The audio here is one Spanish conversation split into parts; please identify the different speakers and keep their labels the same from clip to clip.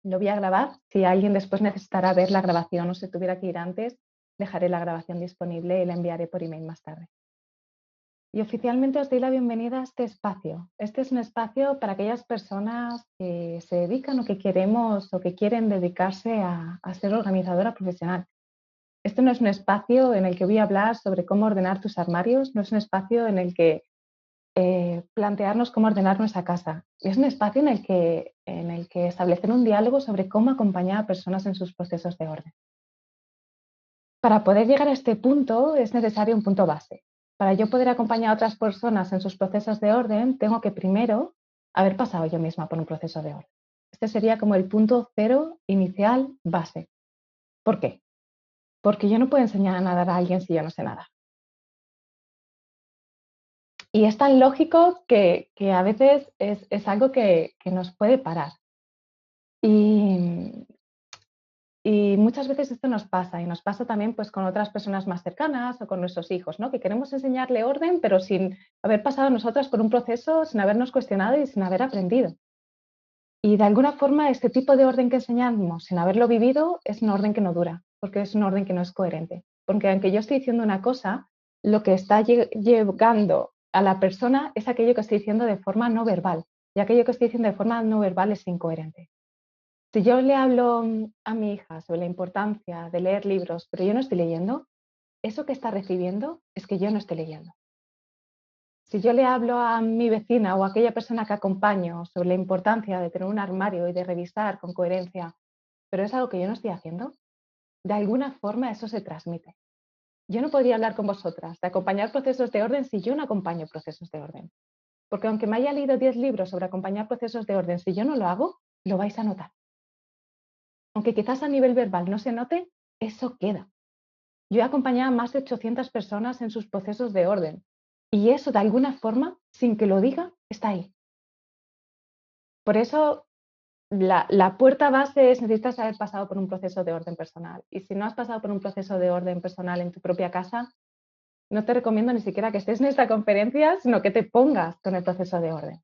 Speaker 1: Lo voy a grabar. Si alguien después necesitará ver la grabación o se tuviera que ir antes, dejaré la grabación disponible y la enviaré por email más tarde. Y oficialmente os doy la bienvenida a este espacio. Este es un espacio para aquellas personas que se dedican o que queremos o que quieren dedicarse a ser organizadora profesional. Este no es un espacio en el que voy a hablar sobre cómo ordenar tus armarios, no es un espacio en el que plantearnos cómo ordenar nuestra casa. Es un espacio en el que establecer un diálogo sobre cómo acompañar a personas en sus procesos de orden. Para poder llegar a este punto es necesario un punto base. Para yo poder acompañar a otras personas en sus procesos de orden, tengo que primero haber pasado yo misma por un proceso de orden. Este sería como el punto cero inicial base. ¿Por qué? Porque yo no puedo enseñar a nadar a alguien si yo no sé nadar. Y es tan lógico que a veces es algo que nos puede parar. Y, y muchas veces esto nos pasa, y nos pasa también pues, con otras personas más cercanas o con nuestros hijos, ¿no? Que queremos enseñarle orden, pero sin haber pasado nosotras por un proceso, sin habernos cuestionado y sin haber aprendido. Y de alguna forma este tipo de orden que enseñamos sin haberlo vivido es un orden que no dura, porque es un orden que no es coherente. Porque aunque yo estoy diciendo una cosa, lo que está llegando a la persona es aquello que estoy diciendo de forma no verbal. Y aquello que estoy diciendo de forma no verbal es incoherente. Si yo le hablo a mi hija sobre la importancia de leer libros, pero yo no estoy leyendo, eso que está recibiendo es que yo no estoy leyendo. Si yo le hablo a mi vecina o a aquella persona que acompaño sobre la importancia de tener un armario y de revisar con coherencia, pero es algo que yo no estoy haciendo, de alguna forma eso se transmite. Yo no podría hablar con vosotras de acompañar procesos de orden si yo no acompaño procesos de orden. Porque aunque me haya leído 10 libros sobre acompañar procesos de orden, si yo no lo hago, lo vais a notar. Aunque quizás a nivel verbal no se note, eso queda. Yo he acompañado a más de 800 personas en sus procesos de orden y eso de alguna forma, sin que lo diga, está ahí. Por eso la puerta base es necesitas haber pasado por un proceso de orden personal. Y si no has pasado por un proceso de orden personal en tu propia casa, no te recomiendo ni siquiera que estés en esta conferencia, sino que te pongas con el proceso de orden.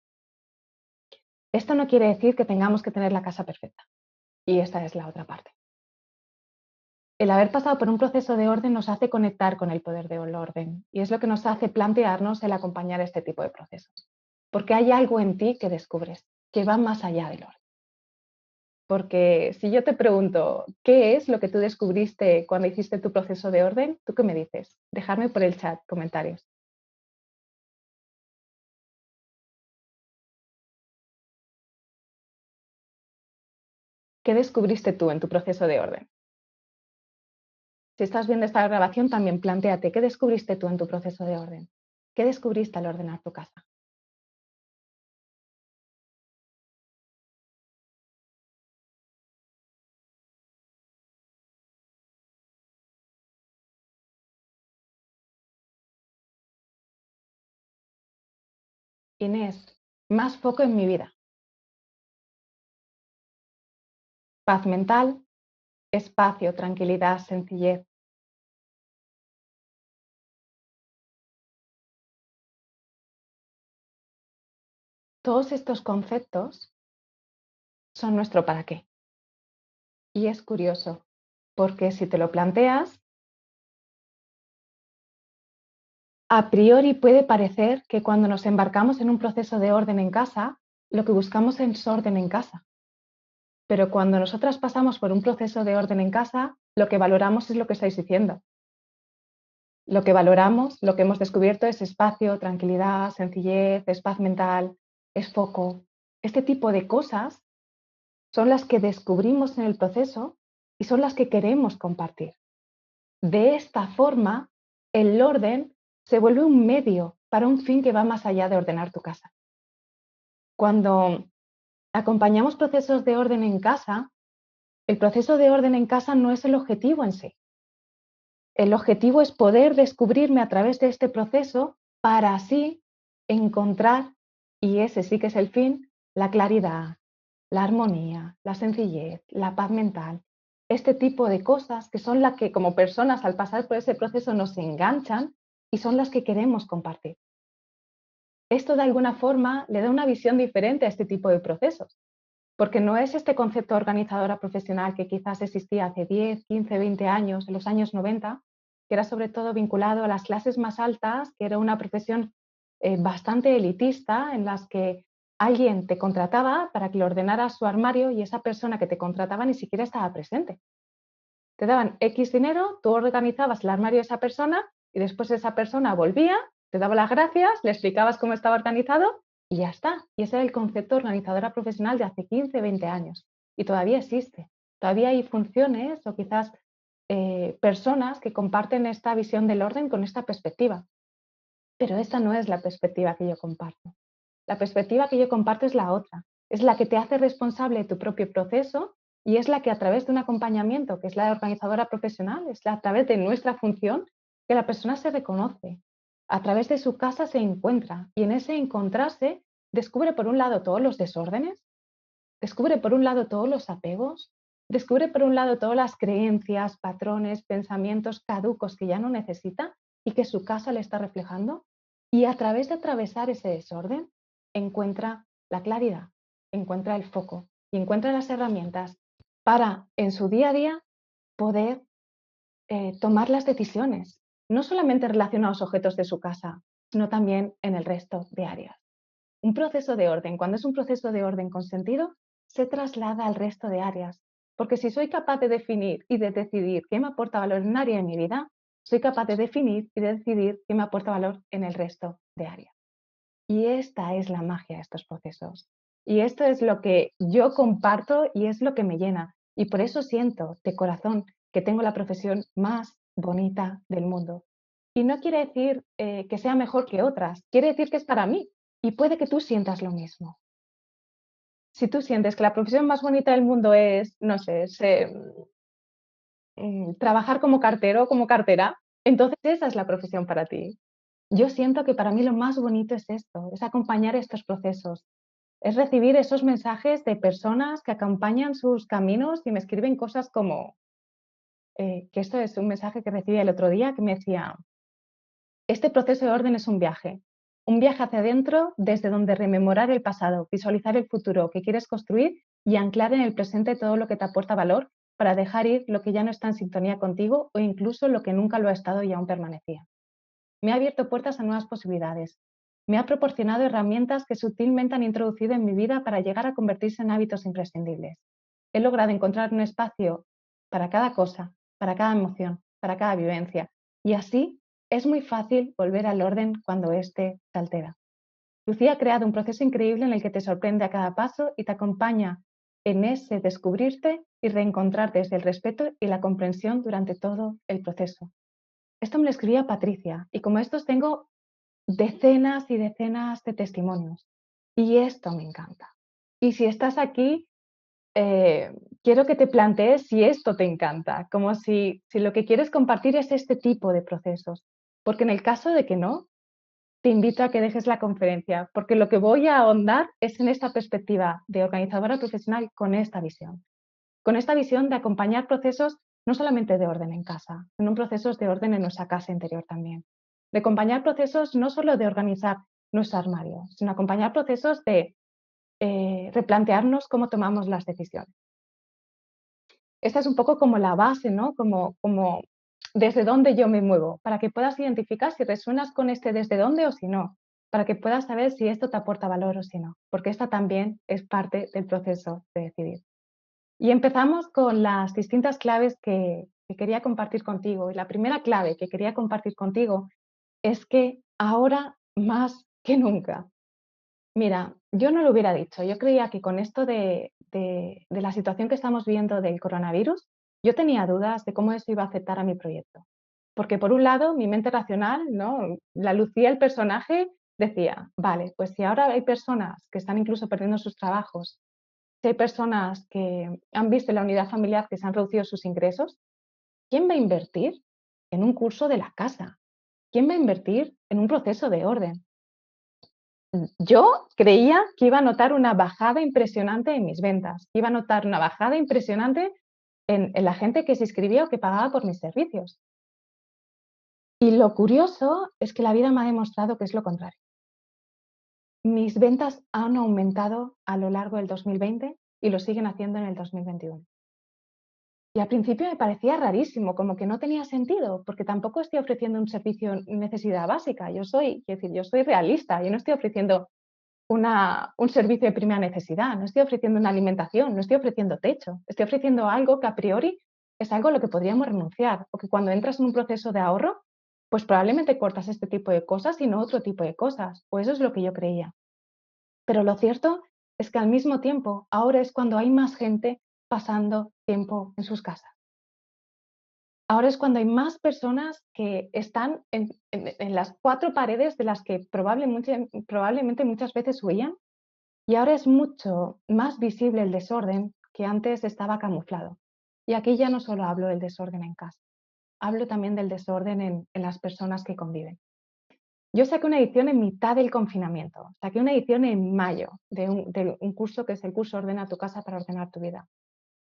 Speaker 1: Esto no quiere decir que tengamos que tener la casa perfecta. Y esta es la otra parte. El haber pasado por un proceso de orden nos hace conectar con el poder del orden y es lo que nos hace plantearnos el acompañar este tipo de procesos. Porque hay algo en ti que descubres que va más allá del orden. Porque si yo te pregunto, ¿qué es lo que tú descubriste cuando hiciste tu proceso de orden? ¿Tú qué me dices? Dejadme por el chat comentarios. ¿Qué descubriste tú en tu proceso de orden? Si estás viendo esta grabación, también plantéate, ¿qué descubriste tú en tu proceso de orden? ¿Qué descubriste al ordenar tu casa? Inés, más foco en mi vida. Paz mental, espacio, tranquilidad, sencillez. Todos estos conceptos son nuestro para qué. Y es curioso, porque si te lo planteas, a priori puede parecer que cuando nos embarcamos en un proceso de orden en casa, lo que buscamos es orden en casa. Pero cuando nosotras pasamos por un proceso de orden en casa, lo que valoramos es lo que estáis diciendo. Lo que valoramos, lo que hemos descubierto es espacio, tranquilidad, sencillez, es paz mental, es foco. Este tipo de cosas son las que descubrimos en el proceso y son las que queremos compartir. De esta forma, el orden se vuelve un medio para un fin que va más allá de ordenar tu casa. Cuando acompañamos procesos de orden en casa, el proceso de orden en casa no es el objetivo en sí. El objetivo es poder descubrirme a través de este proceso para así encontrar, y ese sí que es el fin, la claridad, la armonía, la sencillez, la paz mental, este tipo de cosas que son las que como personas al pasar por ese proceso nos enganchan y son las que queremos compartir. Esto de alguna forma le da una visión diferente a este tipo de procesos, porque no es este concepto de organizadora profesional que quizás existía hace 10, 15, 20 años, en los años 90, que era sobre todo vinculado a las clases más altas, que era una profesión bastante elitista en las que alguien te contrataba para que le ordenara su armario y esa persona que te contrataba ni siquiera estaba presente. Te daban X dinero, tú organizabas el armario de esa persona y después esa persona volvía, te daba las gracias, le explicabas cómo estaba organizado y ya está. Y ese era el concepto de organizadora profesional de hace 15, 20 años. Y todavía existe. Todavía hay funciones o quizás personas que comparten esta visión del orden con esta perspectiva. Pero esta no es la perspectiva que yo comparto. La perspectiva que yo comparto es la otra. Es la que te hace responsable de tu propio proceso y es la que a través de un acompañamiento, que es la de organizadora profesional, a través de nuestra función, que la persona se reconoce. A través de su casa se encuentra y en ese encontrarse descubre por un lado todos los desórdenes, descubre por un lado todos los apegos, descubre por un lado todas las creencias, patrones, pensamientos caducos que ya no necesita y que su casa le está reflejando. Y a través de atravesar ese desorden, encuentra la claridad, encuentra el foco y encuentra las herramientas para en su día a día poder tomar las decisiones, no solamente relacionados a los objetos de su casa, sino también en el resto de áreas. Un proceso de orden, cuando es un proceso de orden con sentido, se traslada al resto de áreas. Porque si soy capaz de definir y de decidir qué me aporta valor en un área de mi vida, soy capaz de definir y de decidir qué me aporta valor en el resto de áreas. Y esta es la magia de estos procesos. Y esto es lo que yo comparto y es lo que me llena. Y por eso siento de corazón que tengo la profesión más bonita del mundo. Y no quiere decir que sea mejor que otras, quiere decir que es para mí. Y puede que tú sientas lo mismo. Si tú sientes que la profesión más bonita del mundo es, no sé, trabajar como cartero o como cartera, entonces esa es la profesión para ti. Yo siento que para mí lo más bonito es esto, es acompañar estos procesos, es recibir esos mensajes de personas que acompañan sus caminos y me escriben cosas como, que esto es un mensaje que recibí el otro día que me decía, este proceso de orden es un viaje hacia adentro desde donde rememorar el pasado, visualizar el futuro que quieres construir y anclar en el presente todo lo que te aporta valor para dejar ir lo que ya no está en sintonía contigo o incluso lo que nunca lo ha estado y aún permanecía. Me ha abierto puertas a nuevas posibilidades. Me ha proporcionado herramientas que sutilmente han introducido en mi vida para llegar a convertirse en hábitos imprescindibles. He logrado encontrar un espacio para cada cosa, para cada emoción, para cada vivencia. Y así es muy fácil volver al orden cuando éste se altera. Lucía ha creado un proceso increíble en el que te sorprende a cada paso y te acompaña en ese descubrirte y reencontrar desde el respeto y la comprensión durante todo el proceso. Esto me lo escribía Patricia y como estos tengo decenas y decenas de testimonios y esto me encanta. Y si estás aquí, quiero que te plantees si esto te encanta, como si lo que quieres compartir es este tipo de procesos, porque en el caso de que no, te invito a que dejes la conferencia, porque lo que voy a ahondar es en esta perspectiva de organizadora profesional con esta visión de acompañar procesos no solamente de orden en casa, sino procesos de orden en nuestra casa interior también. De acompañar procesos no solo de organizar nuestro armario, sino acompañar procesos de replantearnos cómo tomamos las decisiones. Esta es un poco como la base, ¿no? Como desde dónde yo me muevo, para que puedas identificar si resuenas con este desde dónde o si no, para que puedas saber si esto te aporta valor o si no, porque esta también es parte del proceso de decidir. Y empezamos con las distintas claves que quería compartir contigo. Y la primera clave que quería compartir contigo es que ahora más que nunca. Mira, yo no lo hubiera dicho. Yo creía que con esto de la situación que estamos viendo del coronavirus, yo tenía dudas de cómo eso iba a afectar a mi proyecto. Porque por un lado, mi mente racional, ¿no? La Lucía, el personaje, decía, vale, pues si ahora hay personas que están incluso perdiendo sus trabajos, si hay personas que han visto en la unidad familiar que se han reducido sus ingresos, ¿quién va a invertir en un curso de la casa? ¿Quién va a invertir en un proceso de orden? Yo creía que iba a notar una bajada impresionante en mis ventas, iba a notar una bajada impresionante en la gente que se inscribía o que pagaba por mis servicios. Y lo curioso es que la vida me ha demostrado que es lo contrario. Mis ventas han aumentado a lo largo del 2020 y lo siguen haciendo en el 2021. Y al principio me parecía rarísimo, como que no tenía sentido, porque tampoco estoy ofreciendo un servicio necesidad básica. Quiero decir, yo soy realista, yo no estoy ofreciendo un servicio de primera necesidad, no estoy ofreciendo una alimentación, no estoy ofreciendo techo, estoy ofreciendo algo que a priori es algo a lo que podríamos renunciar, o que cuando entras en un proceso de ahorro, pues probablemente cortas este tipo de cosas y no otro tipo de cosas, o eso es lo que yo creía. Pero lo cierto es que al mismo tiempo, ahora es cuando hay más gente pasando tiempo en sus casas. Ahora es cuando hay más personas que están en las cuatro paredes de las que probablemente muchas veces huían, y ahora es mucho más visible el desorden que antes estaba camuflado. Y aquí ya no solo hablo del desorden en casa, hablo también del desorden en las personas que conviven. Yo saqué una edición en mitad del confinamiento, saqué una edición en mayo de un curso que es el curso Ordena tu casa para ordenar tu vida.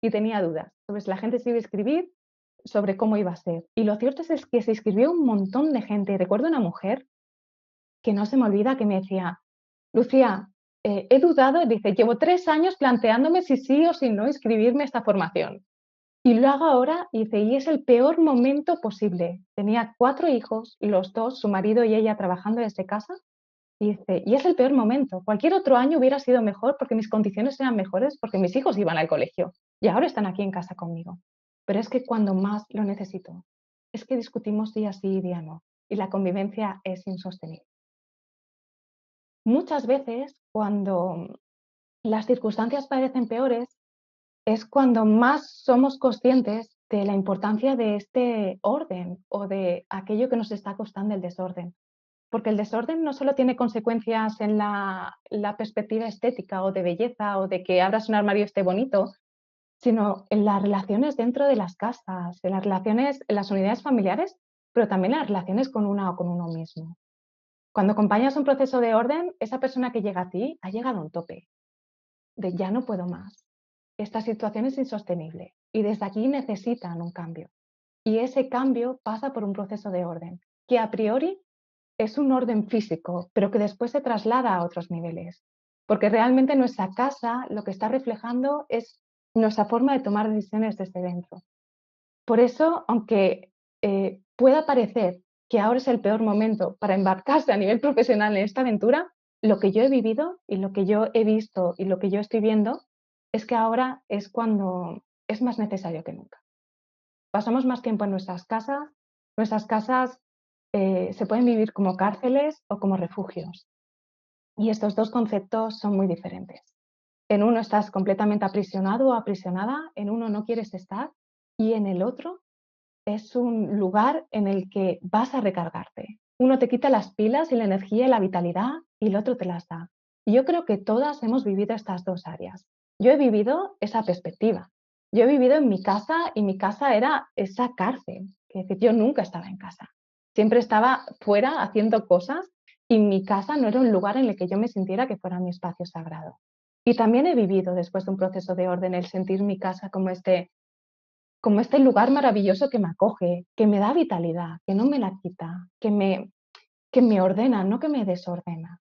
Speaker 1: Y tenía dudas sobre si la gente se iba a escribir, sobre cómo iba a ser. Y lo cierto es que se inscribió un montón de gente. Y recuerdo una mujer que no se me olvida que me decía, Lucía, he dudado, dice, llevo 3 años planteándome si sí o si no inscribirme a esta formación. Y lo hago ahora, y dice, y es el peor momento posible. Tenía 4 hijos, los dos, su marido y ella trabajando desde casa, y dice, y es el peor momento. Cualquier otro año hubiera sido mejor porque mis condiciones eran mejores, porque mis hijos iban al colegio y ahora están aquí en casa conmigo. Pero es que cuando más lo necesito, es que discutimos día sí y día no, y la convivencia es insostenible. Muchas veces, cuando las circunstancias parecen peores, es cuando más somos conscientes de la importancia de este orden o de aquello que nos está costando el desorden. Porque el desorden no solo tiene consecuencias en la perspectiva estética o de belleza o de que abras un armario esté bonito, sino en las relaciones dentro de las casas, en las relaciones, en las unidades familiares, pero también en las relaciones con una o con uno mismo. Cuando acompañas un proceso de orden, esa persona que llega a ti ha llegado a un tope de ya no puedo más. Esta situación es insostenible y desde aquí necesitan un cambio. Y ese cambio pasa por un proceso de orden, que a priori es un orden físico, pero que después se traslada a otros niveles. Porque realmente nuestra casa lo que está reflejando es nuestra forma de tomar decisiones desde dentro. Por eso, aunque pueda parecer que ahora es el peor momento para embarcarse a nivel profesional en esta aventura, lo que yo he vivido y lo que yo he visto y lo que yo estoy viendo es que ahora es cuando es más necesario que nunca. Pasamos más tiempo en nuestras casas se pueden vivir como cárceles o como refugios. Y estos dos conceptos son muy diferentes. En uno estás completamente aprisionado o aprisionada, en uno no quieres estar y en el otro es un lugar en el que vas a recargarte. Uno te quita las pilas y la energía y la vitalidad y el otro te las da. Y yo creo que todas hemos vivido estas dos áreas. Yo he vivido esa perspectiva. Yo he vivido en mi casa y mi casa era esa cárcel. Es decir, yo nunca estaba en casa. Siempre estaba fuera haciendo cosas y mi casa no era un lugar en el que yo me sintiera que fuera mi espacio sagrado. Y también he vivido después de un proceso de orden el sentir mi casa como este lugar maravilloso que me acoge, que me da vitalidad, que no me la quita, que me ordena, no que me desordena.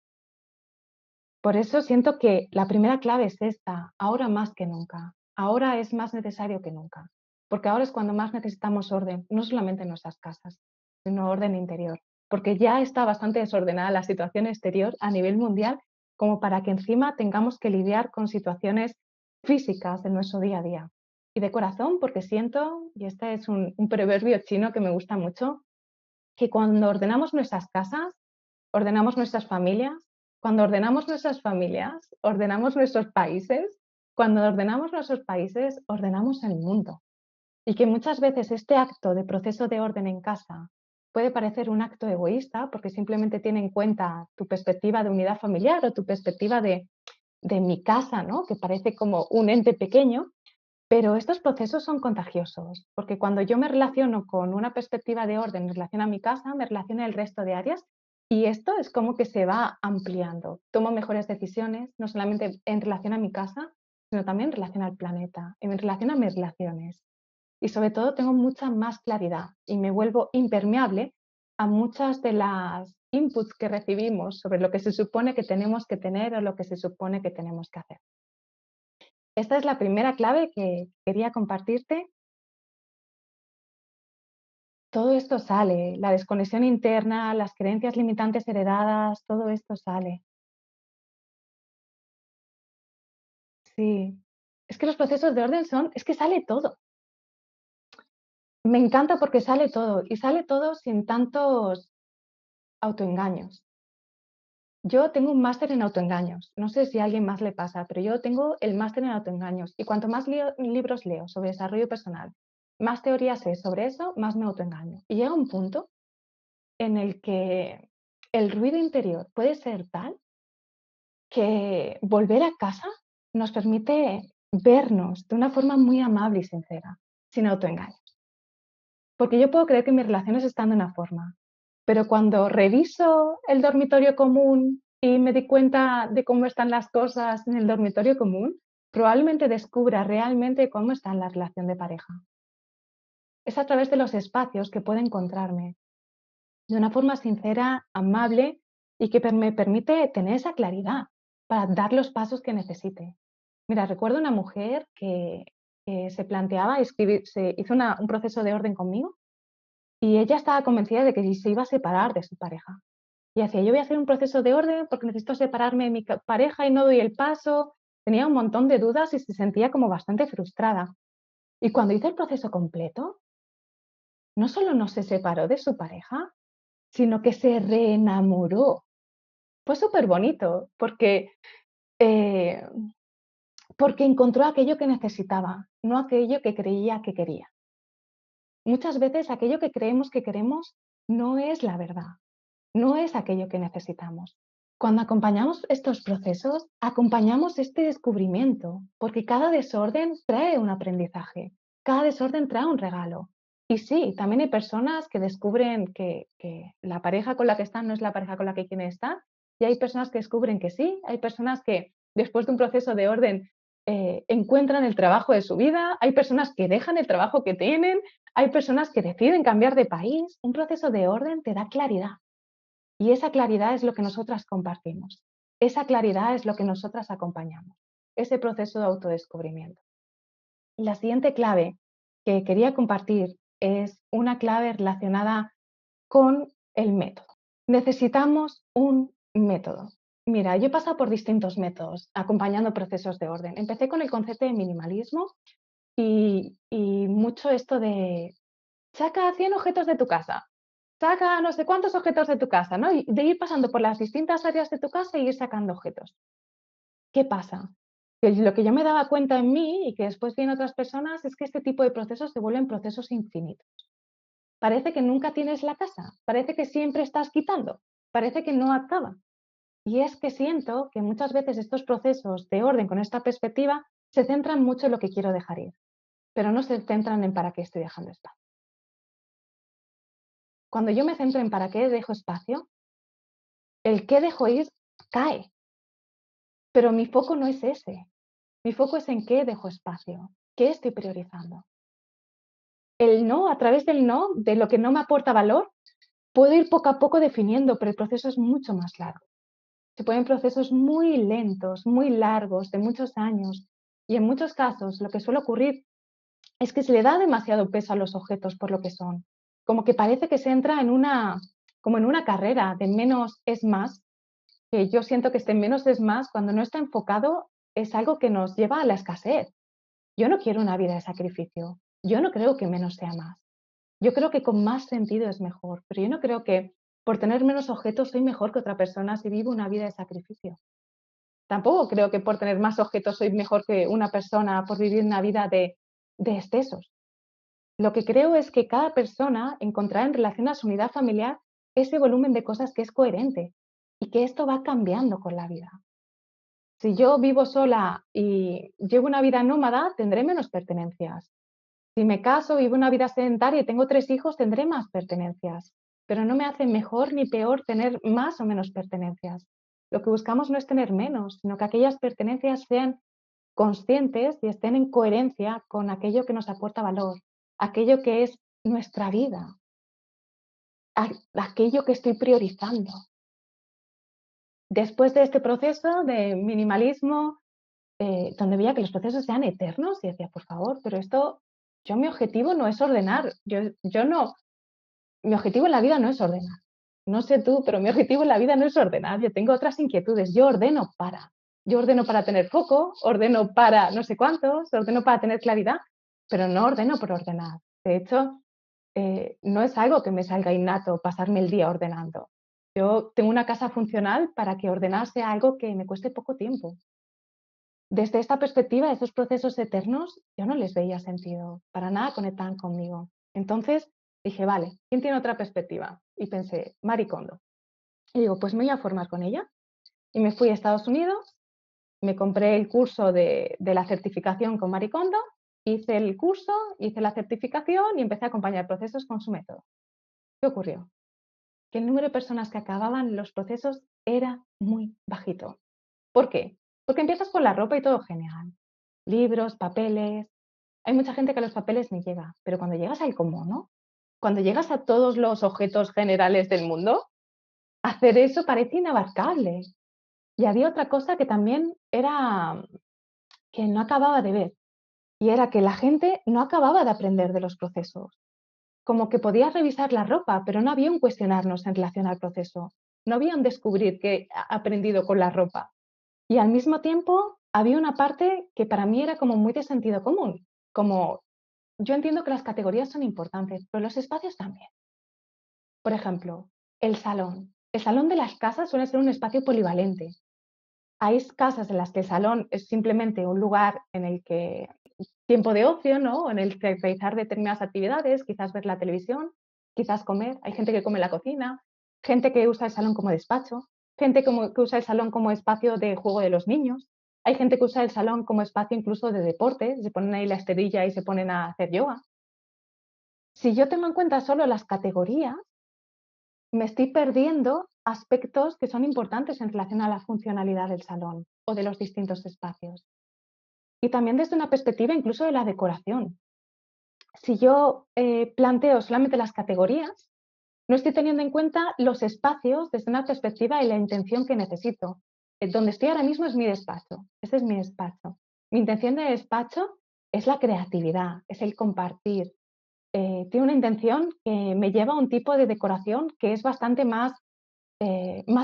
Speaker 1: Por eso siento que la primera clave es esta, ahora más que nunca. Ahora es más necesario que nunca, porque ahora es cuando más necesitamos orden, no solamente en nuestras casas, sino orden interior, porque ya está bastante desordenada la situación exterior a nivel mundial como para que encima tengamos que lidiar con situaciones físicas de nuestro día a día. Y de corazón, porque siento, y este es un proverbio chino que me gusta mucho, que cuando ordenamos nuestras casas, ordenamos nuestras familias, cuando ordenamos nuestras familias, ordenamos nuestros países, cuando ordenamos nuestros países, ordenamos el mundo. Y que muchas veces este acto de proceso de orden en casa puede parecer un acto egoísta porque simplemente tiene en cuenta tu perspectiva de unidad familiar o tu perspectiva de mi casa, ¿no? Que parece como un ente pequeño, pero estos procesos son contagiosos, porque cuando yo me relaciono con una perspectiva de orden en relación a mi casa, me relaciono el resto de áreas y esto es como que se va ampliando. Tomo mejores decisiones, no solamente en relación a mi casa, sino también en relación al planeta, en relación a mis relaciones. Y sobre todo tengo mucha más claridad y me vuelvo impermeable a muchas de las inputs que recibimos sobre lo que se supone que tenemos que tener o lo que se supone que tenemos que hacer. Esta es la primera clave que quería compartirte. Todo esto sale, la desconexión interna, las creencias limitantes heredadas, todo esto sale. Sí. Es que los procesos de orden es que sale todo. Me encanta porque sale todo y sale todo sin tantos autoengaños. Yo tengo un máster en autoengaños. No sé si a alguien más le pasa, pero yo tengo el máster en autoengaños y cuanto más libros leo sobre desarrollo personal, más teorías sé sobre eso, más me autoengaño. Y llega un punto en el que el ruido interior puede ser tal que volver a casa nos permite vernos de una forma muy amable y sincera, sin autoengaños. Porque yo puedo creer que mis relaciones están de una forma, pero cuando reviso el dormitorio común y me di cuenta de cómo están las cosas en el dormitorio común, probablemente descubra realmente cómo está la relación de pareja. Es a través de los espacios que puedo encontrarme de una forma sincera, amable y que me permite tener esa claridad para dar los pasos que necesite. Mira, recuerdo una mujer que se planteaba escribir, se hizo un proceso de orden conmigo y ella estaba convencida de que se iba a separar de su pareja. Y decía, yo voy a hacer un proceso de orden porque necesito separarme de mi pareja y no doy el paso. Tenía un montón de dudas y se sentía como bastante frustrada. Y cuando hice el proceso completo, no solo no se separó de su pareja, sino que se reenamoró. Fue súper bonito eh, porque encontró aquello que necesitaba, no aquello que creía que quería. Muchas veces aquello que creemos que queremos no es la verdad, no es aquello que necesitamos. Cuando acompañamos estos procesos, acompañamos este descubrimiento, porque cada desorden trae un aprendizaje, cada desorden trae un regalo. Y sí, también hay personas que descubren que la pareja con la que están no es la pareja con la que quieren estar, y hay personas que descubren que sí, hay personas que después de un proceso de orden encuentran el trabajo de su vida, hay personas que dejan el trabajo que tienen, hay personas que deciden cambiar de país. Un proceso de orden te da claridad. Y esa claridad es lo que nosotras compartimos. Esa claridad es lo que nosotras acompañamos. Ese proceso de autodescubrimiento. La siguiente clave que quería compartir es una clave relacionada con el método. Necesitamos un método. Mira, yo he pasado por distintos métodos acompañando procesos de orden. Empecé con el concepto de minimalismo y mucho esto de saca 100 objetos de tu casa, saca no sé cuántos objetos de tu casa, ¿no? Y de ir pasando por las distintas áreas de tu casa y ir sacando objetos. ¿Qué pasa? Que lo que yo me daba cuenta en mí y que después vi en otras personas es que este tipo de procesos se vuelven procesos infinitos. Parece que nunca tienes la casa, parece que siempre estás quitando, parece que no acaba. Y es que siento que muchas veces estos procesos de orden con esta perspectiva se centran mucho en lo que quiero dejar ir, pero no se centran en para qué estoy dejando espacio. Cuando yo me centro en para qué dejo espacio, el qué dejo ir cae, pero mi foco no es ese. Mi foco es en qué dejo espacio, qué estoy priorizando. El no, a través del no, de lo que no me aporta valor, puedo ir poco a poco definiendo, pero el proceso es mucho más largo. Se pueden procesos muy lentos, muy largos, de muchos años. Y en muchos casos lo que suele ocurrir es que se le da demasiado peso a los objetos por lo que son. Como que parece que se entra como en una carrera de menos es más, que yo siento que este menos es más, cuando no está enfocado, es algo que nos lleva a la escasez. Yo no quiero una vida de sacrificio. Yo no creo que menos sea más. Yo creo que con más sentido es mejor, pero yo no creo que por tener menos objetos soy mejor que otra persona si vivo una vida de sacrificio. Tampoco creo que por tener más objetos soy mejor que una persona por vivir una vida de excesos. Lo que creo es que cada persona encontrará en relación a su unidad familiar ese volumen de cosas que es coherente y que esto va cambiando con la vida. Si yo vivo sola y llevo una vida nómada, tendré menos pertenencias. Si me caso, vivo una vida sedentaria y tengo 3 hijos, tendré más pertenencias. Pero no me hace mejor ni peor tener más o menos pertenencias. Lo que buscamos no es tener menos, sino que aquellas pertenencias sean conscientes y estén en coherencia con aquello que nos aporta valor, aquello que es nuestra vida, aquello que estoy priorizando. Después de este proceso de minimalismo, donde veía que los procesos eran eternos y decía, por favor, pero esto, mi objetivo no es ordenar, yo no, mi objetivo en la vida no es ordenar. No sé tú, pero mi objetivo en la vida no es ordenar. Yo tengo otras inquietudes. Yo ordeno para tener foco, ordeno para no sé cuántos, ordeno para tener claridad, pero no ordeno por ordenar. De hecho, no es algo que me salga innato pasarme el día ordenando. Yo tengo una casa funcional para que ordenar sea algo que me cueste poco tiempo. Desde esta perspectiva, esos procesos eternos, yo no les veía sentido, para nada conectaban conmigo. Entonces dije, vale, ¿quién tiene otra perspectiva? Y pensé, Marie Kondo. Y digo, pues me voy a formar con ella. Y me fui a Estados Unidos, me compré el curso de la certificación con Marie Kondo, hice el curso, hice la certificación y empecé a acompañar procesos con su método. ¿Qué ocurrió? Que el número de personas que acababan los procesos era muy bajito. ¿Por qué? Porque empiezas con la ropa y todo genial. Libros, papeles. Hay mucha gente que a los papeles ni llega, pero cuando llegas al cómo, ¿no? Cuando llegas a todos los objetos generales del mundo, hacer eso parece inabarcable. Y había otra cosa que también era que no acababa de ver, y era que la gente no acababa de aprender de los procesos. Como que podías revisar la ropa, pero no había un cuestionarnos en relación al proceso. No había un descubrir qué ha aprendido con la ropa. Y al mismo tiempo había una parte que para mí era como muy de sentido común, como yo entiendo que las categorías son importantes, pero los espacios también. Por ejemplo, el salón. El salón de las casas suele ser un espacio polivalente. Hay casas en las que el salón es simplemente un lugar en el que tiempo de ocio, ¿no? En el que realizar determinadas actividades, quizás ver la televisión, quizás comer. Hay gente que come en la cocina, gente que usa el salón como despacho, gente que usa el salón como espacio de juego de los niños. Hay gente que usa el salón como espacio incluso de deporte, se ponen ahí la esterilla y se ponen a hacer yoga. Si yo tengo en cuenta solo las categorías, me estoy perdiendo aspectos que son importantes en relación a la funcionalidad del salón o de los distintos espacios. Y también desde una perspectiva incluso de la decoración. Si yo planteo solamente las categorías, no estoy teniendo en cuenta los espacios desde una perspectiva y la intención que necesito. Donde estoy ahora mismo es mi despacho, ese es mi despacho. Mi intención de despacho es la creatividad, es el compartir. Tiene una intención que me lleva a un tipo de decoración que es bastante más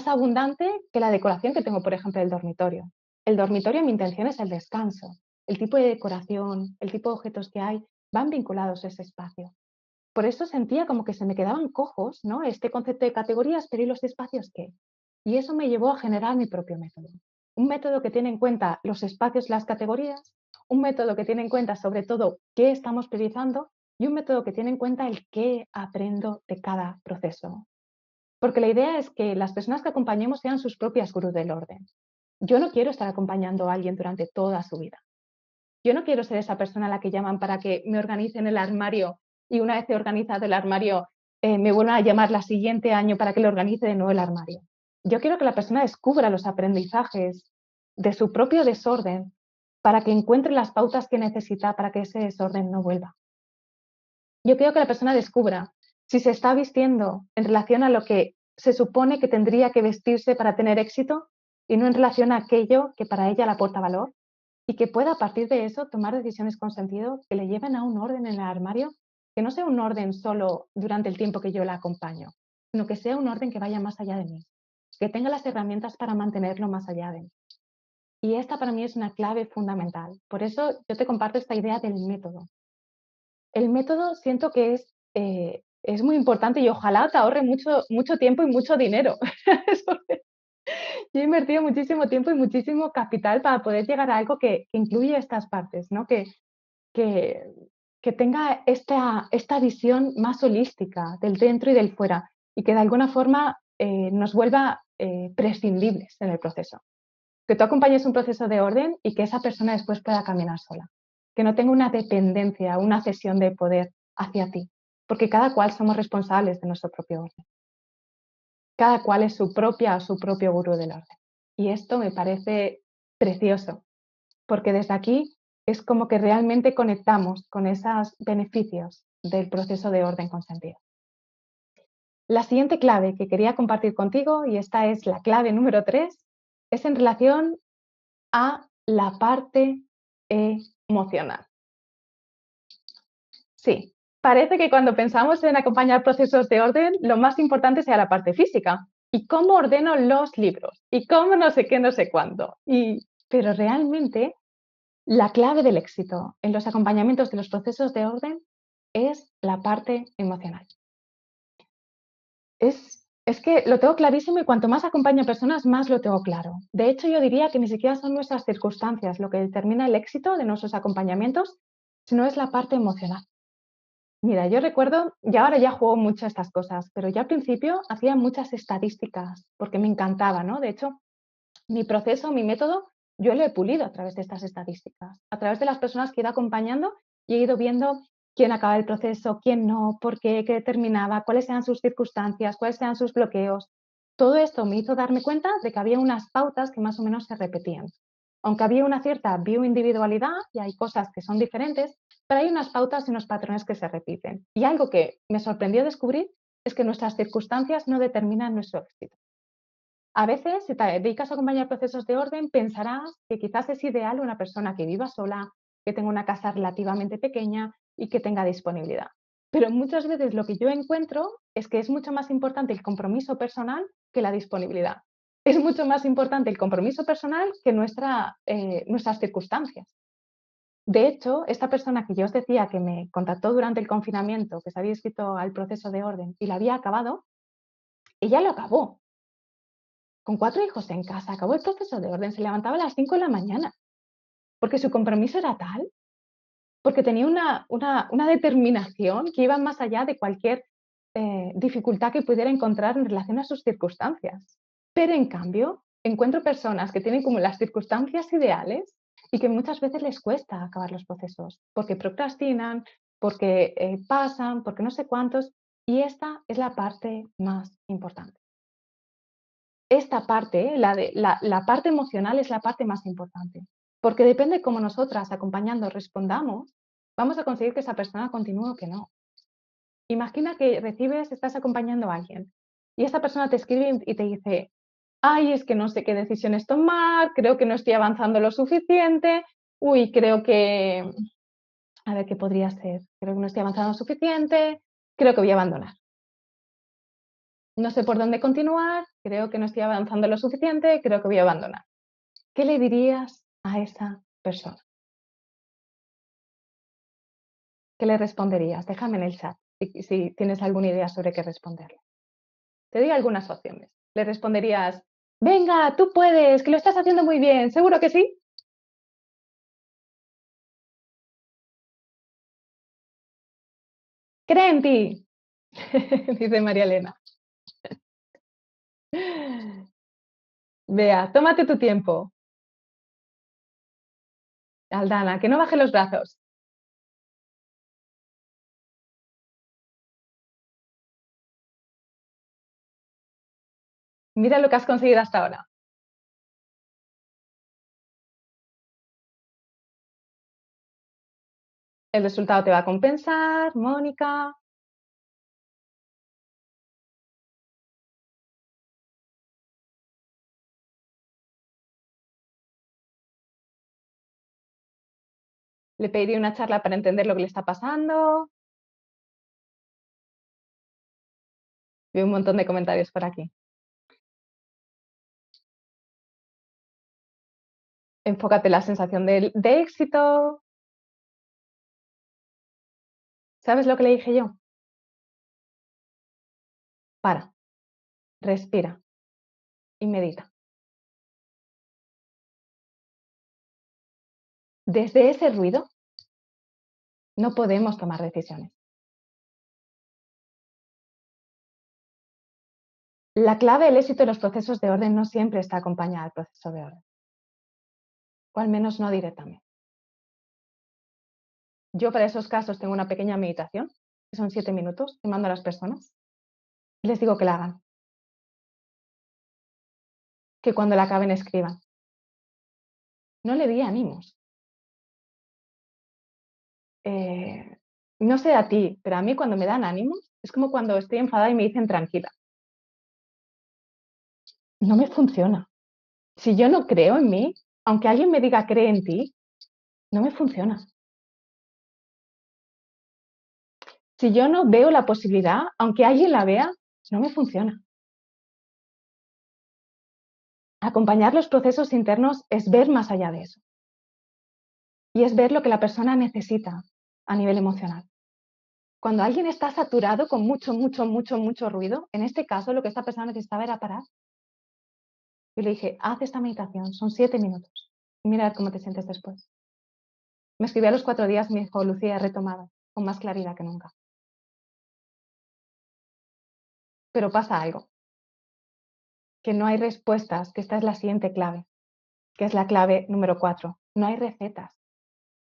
Speaker 1: abundante que la decoración que tengo, por ejemplo, del dormitorio. El dormitorio, mi intención es el descanso. El tipo de decoración, el tipo de objetos que hay, van vinculados a ese espacio. Por eso sentía como que se me quedaban cojos, ¿no? Este concepto de categorías, pero ¿y los espacios qué? Y eso me llevó a generar mi propio método. Un método que tiene en cuenta los espacios y las categorías, un método que tiene en cuenta sobre todo qué estamos priorizando y un método que tiene en cuenta el qué aprendo de cada proceso. Porque la idea es que las personas que acompañemos sean sus propias gurús del orden. Yo no quiero estar acompañando a alguien durante toda su vida. Yo no quiero ser esa persona a la que llaman para que me organicen el armario y una vez he organizado el armario, me vuelvan a llamar la siguiente año para que le organice de nuevo el armario. Yo quiero que la persona descubra los aprendizajes de su propio desorden para que encuentre las pautas que necesita para que ese desorden no vuelva. Yo quiero que la persona descubra si se está vistiendo en relación a lo que se supone que tendría que vestirse para tener éxito y no en relación a aquello que para ella le aporta valor y que pueda a partir de eso tomar decisiones con sentido que le lleven a un orden en el armario, que no sea un orden solo durante el tiempo que yo la acompaño, sino que sea un orden que vaya más allá de mí, que tenga las herramientas para mantenerlo más allá de mí. Y esta para mí es una clave fundamental. Por eso yo te comparto esta idea del método. El método siento que es muy importante y ojalá te ahorre mucho, mucho tiempo y mucho dinero. Yo he invertido muchísimo tiempo y muchísimo capital para poder llegar a algo que incluye estas partes, ¿no? Que, que tenga esta visión más holística del dentro y del fuera y que de alguna forma nos vuelva prescindibles en el proceso. Que tú acompañes un proceso de orden y que esa persona después pueda caminar sola. Que no tenga una dependencia, una cesión de poder hacia ti, porque cada cual somos responsables de nuestro propio orden. Cada cual es su propia o su propio gurú del orden. Y esto me parece precioso, porque desde aquí es como que realmente conectamos con esos beneficios del proceso de orden con sentido. La siguiente clave que quería compartir contigo, y esta es la clave número 3, es en relación a la parte emocional. Sí, parece que cuando pensamos en acompañar procesos de orden, lo más importante sea la parte física. ¿Y cómo ordeno los libros? ¿Y cómo no sé qué, no sé cuándo? Pero realmente la clave del éxito en los acompañamientos de los procesos de orden es la parte emocional. Es que lo tengo clarísimo y cuanto más acompaño a personas, más lo tengo claro. De hecho, yo diría que ni siquiera son nuestras circunstancias lo que determina el éxito de nuestros acompañamientos, sino es la parte emocional. Mira, yo recuerdo, y ahora ya juego mucho a estas cosas, pero ya al principio hacía muchas estadísticas porque me encantaba, ¿no? De hecho, mi proceso, mi método, yo lo he pulido a través de estas estadísticas, a través de las personas que he ido acompañando y he ido viendo quién acaba el proceso, quién no, por qué, qué determinaba, cuáles eran sus circunstancias, cuáles eran sus bloqueos. Todo esto me hizo darme cuenta de que había unas pautas que más o menos se repetían. Aunque había una cierta bioindividualidad y hay cosas que son diferentes, pero hay unas pautas y unos patrones que se repiten. Y algo que me sorprendió descubrir es que nuestras circunstancias no determinan nuestro éxito. A veces, si te dedicas a acompañar procesos de orden, pensarás que quizás es ideal una persona que viva sola, que tenga una casa relativamente pequeña y que tenga disponibilidad. Pero muchas veces lo que yo encuentro es que es mucho más importante el compromiso personal que la disponibilidad. Es mucho más importante el compromiso personal que nuestras circunstancias. De hecho, esta persona que yo os decía que me contactó durante el confinamiento, que se había inscrito al proceso de orden y lo había acabado, ella lo acabó. Con 4 hijos en casa, acabó el proceso de orden, se levantaba a las 5 de la mañana, porque su compromiso era tal, porque tenía una determinación que iba más allá de cualquier dificultad que pudiera encontrar en relación a sus circunstancias. Pero en cambio, encuentro personas que tienen como las circunstancias ideales y que muchas veces les cuesta acabar los procesos, porque procrastinan, porque pasan, porque no sé cuántos, y esta es la parte más importante. Esta parte, la parte emocional es la parte más importante, porque depende cómo nosotras acompañando respondamos, vamos a conseguir que esa persona continúe o que no. Imagina que estás acompañando a alguien y esta persona te escribe y te dice, ay, es que no sé qué decisiones tomar, creo que no estoy avanzando lo suficiente, uy, creo que, a ver qué podría ser, creo que no estoy avanzando lo suficiente, creo que voy a abandonar. No sé por dónde continuar, creo que no estoy avanzando lo suficiente, creo que voy a abandonar. ¿Qué le dirías a esa persona? ¿Qué le responderías? Déjame en el chat si tienes alguna idea sobre qué responderle. Te doy algunas opciones. Le responderías, venga, tú puedes, que lo estás haciendo muy bien, ¿seguro que sí? Cree en ti, dice María Elena. Vea, tómate tu tiempo. Aldana, que no baje los brazos. Mira lo que has conseguido hasta ahora. El resultado te va a compensar, Mónica. Le pediría una charla para entender lo que le está pasando. Veo un montón de comentarios por aquí. Enfócate en la sensación de éxito. ¿Sabes lo que le dije yo? Para, respira y medita. Desde ese ruido no podemos tomar decisiones. La clave del éxito de los procesos de orden no siempre está acompañada del proceso de orden, o al menos no directamente. Yo para esos casos tengo una pequeña meditación, que son 7 minutos, que mando a las personas y les digo que la hagan, que cuando la acaben escriban. No le di ánimos. No sé a ti, pero a mí cuando me dan ánimos es como cuando estoy enfadada y me dicen tranquila. No me funciona. Si yo no creo en mí, Aunque alguien me diga cree en ti, no me funciona. Si yo no veo la posibilidad, aunque alguien la vea, no me funciona. Acompañar los procesos internos es ver más allá de eso y es ver lo que la persona necesita a nivel emocional. Cuando alguien está saturado con mucho, mucho, mucho, mucho ruido, en este caso lo que esta persona necesitaba era parar. Yo le dije, haz esta meditación, son 7 minutos. Y mira a ver cómo te sientes después. Me escribió a los 4 días y me dijo, Lucía, he retomado, con más claridad que nunca. Pero pasa algo, que no hay respuestas, que esta es la siguiente clave, que es la clave número 4. No hay recetas.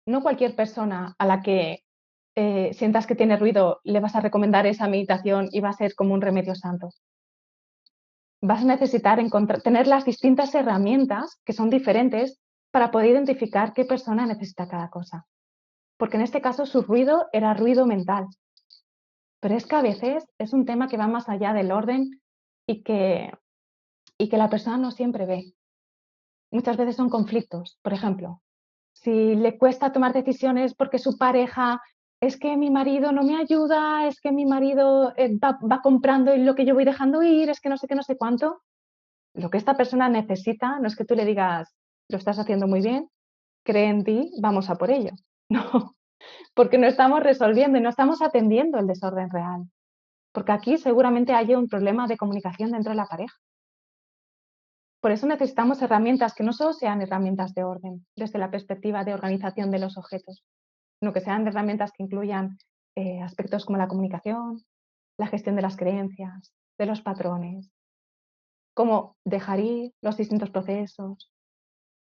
Speaker 1: No cualquier persona a la que sientas que tiene ruido le vas a recomendar esa meditación y va a ser como un remedio santo. Vas a necesitar tener las distintas herramientas que son diferentes para poder identificar qué persona necesita cada cosa. Porque en este caso su ruido era ruido mental. Pero es que a veces es un tema que va más allá del orden y que, y que la persona no siempre ve. Muchas veces son conflictos. Por ejemplo, si le cuesta tomar decisiones porque su pareja, es que mi marido no me ayuda, es que mi marido va comprando y lo que yo voy dejando ir, es que no sé qué, no sé cuánto. Lo que esta persona necesita no es que tú le digas, lo estás haciendo muy bien, cree en ti, vamos a por ello. No, porque no estamos resolviendo y no estamos atendiendo el desorden real. Porque aquí seguramente haya un problema de comunicación dentro de la pareja. Por eso necesitamos herramientas que no solo sean herramientas de orden, desde la perspectiva de organización de los objetos, sino que sean herramientas que incluyan aspectos como la comunicación, la gestión de las creencias, de los patrones, cómo dejar ir los distintos procesos,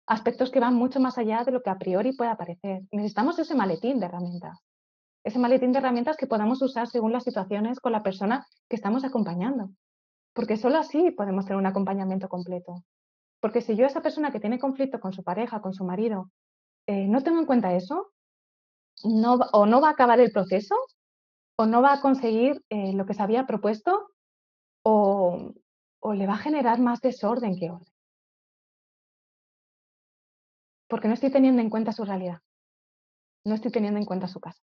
Speaker 1: aspectos que van mucho más allá de lo que a priori pueda parecer. Necesitamos ese maletín de herramientas que podamos usar según las situaciones con la persona que estamos acompañando, porque solo así podemos tener un acompañamiento completo. Porque si yo a esa persona que tiene conflicto con su pareja, con su marido, no tengo en cuenta eso, o no va a acabar el proceso, o no va a conseguir lo que se había propuesto, o, o le va a generar más desorden que orden, porque no estoy teniendo en cuenta su realidad, no estoy teniendo en cuenta su caso.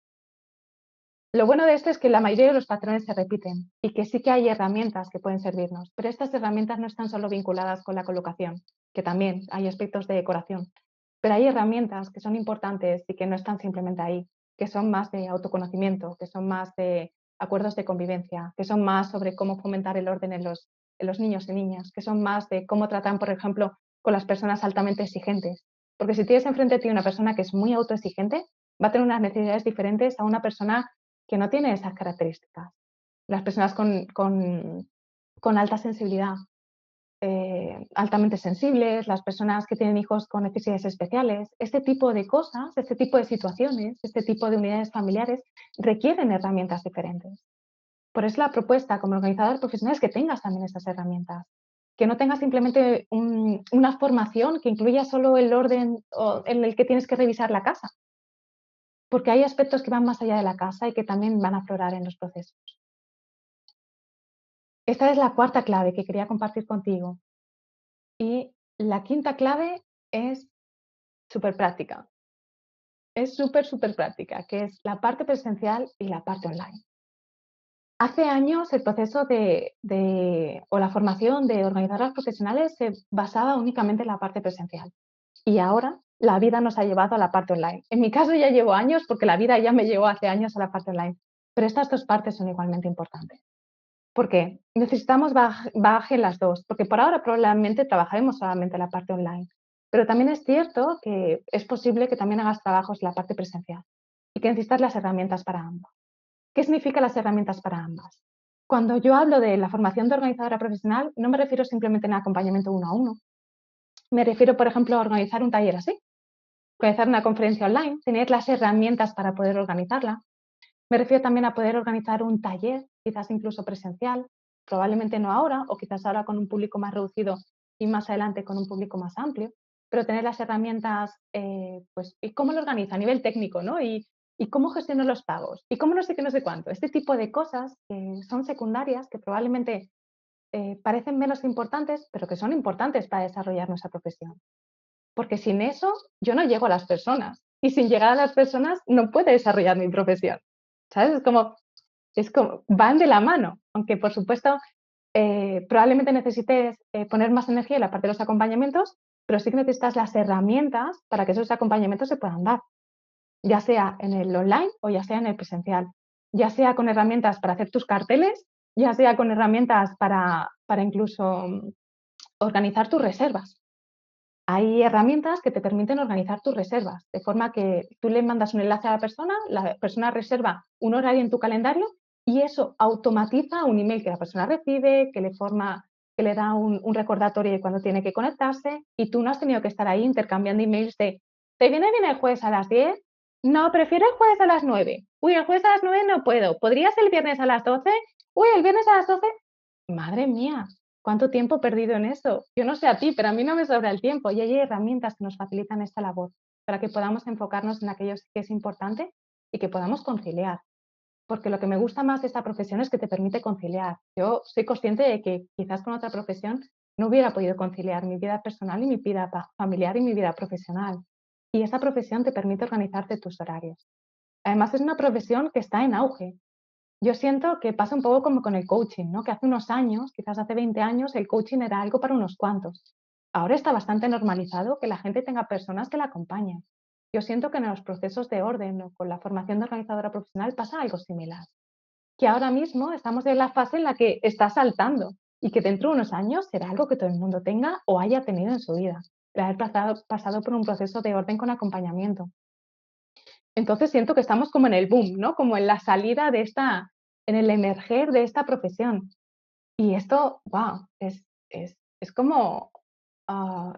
Speaker 1: Lo bueno de esto es que la mayoría de los patrones se repiten y que sí que hay herramientas que pueden servirnos, pero estas herramientas no están solo vinculadas con la colocación, que también hay aspectos de decoración, pero hay herramientas que son importantes y que no están simplemente ahí, que son más de autoconocimiento, que son más de acuerdos de convivencia, que son más sobre cómo fomentar el orden en los niños y niñas, que son más de cómo tratan, por ejemplo, con las personas altamente exigentes. Porque si tienes enfrente de ti una persona que es muy autoexigente, va a tener unas necesidades diferentes a una persona que no tiene esas características. Las personas con alta sensibilidad, altamente sensibles, las personas que tienen hijos con necesidades especiales, este tipo de cosas, este tipo de situaciones, este tipo de unidades familiares requieren herramientas diferentes. Por eso la propuesta como organizador profesional es que tengas también esas herramientas, que no tengas simplemente una formación que incluya solo el orden en el que tienes que revisar la casa, porque hay aspectos que van más allá de la casa y que también van a aflorar en los procesos. Esta es la cuarta clave que quería compartir contigo. Y la quinta clave es súper práctica. Es súper, súper práctica, que es la parte presencial y la parte online. Hace años el proceso o la formación de organizadoras profesionales se basaba únicamente en la parte presencial. Y ahora la vida nos ha llevado a la parte online. En mi caso ya llevo años porque la vida ya me llevó hace años a la parte online. Pero estas dos partes son igualmente importantes. ¿Por qué? Necesitamos baje las dos, porque por ahora probablemente trabajaremos solamente la parte online. Pero también es cierto que es posible que también hagas trabajos en la parte presencial y que necesitas las herramientas para ambas. ¿Qué significan las herramientas para ambas? Cuando yo hablo de la formación de organizadora profesional, no me refiero simplemente en acompañamiento uno a uno. Me refiero, por ejemplo, a organizar un taller así, organizar una conferencia online, tener las herramientas para poder organizarla. Me refiero también a poder organizar un taller, quizás incluso presencial, probablemente no ahora, o quizás ahora con un público más reducido y más adelante con un público más amplio, pero tener las herramientas, pues, y cómo lo organizo a nivel técnico, ¿no? Y cómo gestiono los pagos, y cómo no sé qué, no sé cuánto. Este tipo de cosas que son secundarias, que probablemente parecen menos importantes, pero que son importantes para desarrollar nuestra profesión. porque sin eso yo no llego a las personas y sin llegar a las personas no puedo desarrollar mi profesión, ¿sabes? Es como van de la mano, aunque por supuesto probablemente necesites poner más energía en la parte de los acompañamientos, pero sí que necesitas las herramientas para que esos acompañamientos se puedan dar, ya sea en el online o ya sea en el presencial, ya sea con herramientas para hacer tus carteles, ya sea con herramientas para incluso organizar tus reservas. Hay herramientas que te permiten organizar tus reservas, de forma que tú le mandas un enlace a la persona reserva un horario en tu calendario y eso automatiza un email que la persona recibe, que le da un recordatorio de cuando tiene que conectarse y tú no has tenido que estar ahí intercambiando emails de ¿te viene bien el jueves a las 10? No, prefiero el jueves a las 9. Uy, el jueves a las 9 no puedo. ¿Podrías el viernes a las 12? Uy, el viernes a las 12. Madre mía, cuánto tiempo perdido en eso. Yo no sé a ti, pero a mí no me sobra el tiempo y hay herramientas que nos facilitan esta labor para que podamos enfocarnos en aquello que es importante y que podamos conciliar. Porque lo que me gusta más de esta profesión es que te permite conciliar. Yo soy consciente de que quizás con otra profesión no hubiera podido conciliar mi vida personal y mi vida familiar y mi vida profesional. Y esta profesión te permite organizarte tus horarios. Además, es una profesión que está en auge. Yo siento que pasa un poco como con el coaching, ¿no? Que hace unos años, quizás hace 20 años, el coaching era algo para unos cuantos. Ahora está bastante normalizado que la gente tenga personas que la acompañen. Yo siento que en los procesos de orden o con la formación de organizadora profesional pasa algo similar. Que ahora mismo estamos en la fase en la que está saltando y que dentro de unos años será algo que todo el mundo tenga o haya tenido en su vida. El haber pasado por un proceso de orden con acompañamiento. Entonces siento que estamos como en el boom, ¿no? Como en la salida de en el emerger de esta profesión. Y esto, wow, es como,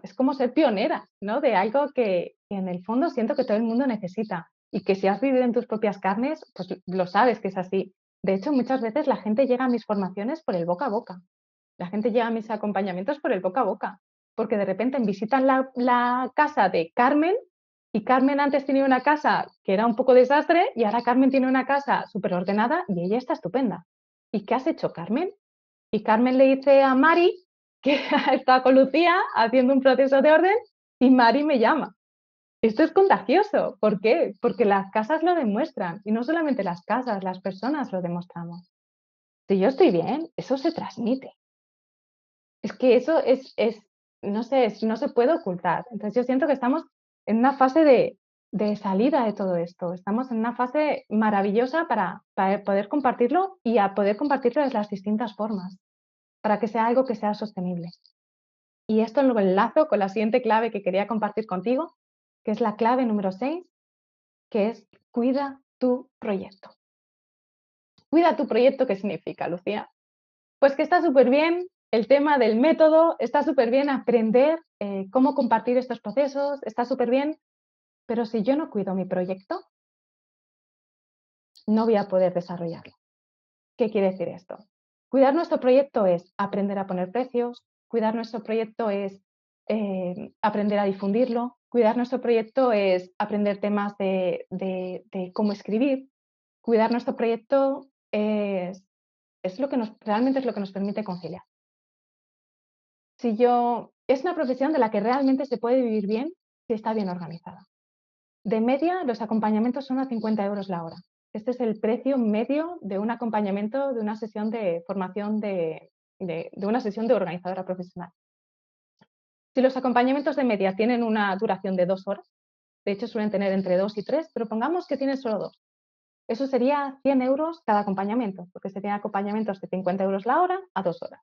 Speaker 1: es como ser pionera, ¿no? De algo que en el fondo siento que todo el mundo necesita y que si has vivido en tus propias carnes, pues lo sabes que es así. De hecho, muchas veces la gente llega a mis formaciones por el boca a boca. La gente llega a mis acompañamientos por el boca a boca, porque de repente visitan la casa de Carmen y Carmen antes tenía una casa que era un poco desastre y ahora Carmen tiene una casa súper ordenada y ella está estupenda. ¿Y qué has hecho, Carmen? Y Carmen le dice a Mari que está con Lucía haciendo un proceso de orden y Mari me llama. Esto es contagioso. ¿Por qué? Porque las casas lo demuestran y no solamente las casas, las personas lo demostramos. Si yo estoy bien, eso se transmite. Es que eso no sé, no se puede ocultar. Entonces yo siento que estamos en una fase de salida de todo esto. Estamos en una fase maravillosa para poder compartirlo y a poder compartirlo de las distintas formas, para que sea algo que sea sostenible. Y esto lo enlazo con la siguiente clave que quería compartir contigo, que es la clave número 6, que es cuida tu proyecto. Cuida tu proyecto, ¿qué significa, Lucía? Pues que está súper bien el tema del método, está súper bien aprender cómo compartir estos procesos, está súper bien, pero si yo no cuido mi proyecto, no voy a poder desarrollarlo. ¿Qué quiere decir esto? Cuidar nuestro proyecto es aprender a poner precios, cuidar nuestro proyecto es aprender a difundirlo, cuidar nuestro proyecto es aprender temas de cómo escribir, cuidar nuestro proyecto es lo que realmente es lo que nos permite conciliar. Es una profesión de la que realmente se puede vivir bien si está bien organizada. De media, los acompañamientos son a 50 euros la hora. Este es el precio medio de un acompañamiento de una sesión de formación de una sesión de organizadora profesional. Si los acompañamientos de media tienen una duración de 2 horas, de hecho suelen tener entre 2 y 3, pero pongamos que tienen solo 2. Eso sería 100 euros cada acompañamiento, porque serían acompañamientos de 50 euros la hora a 2 horas.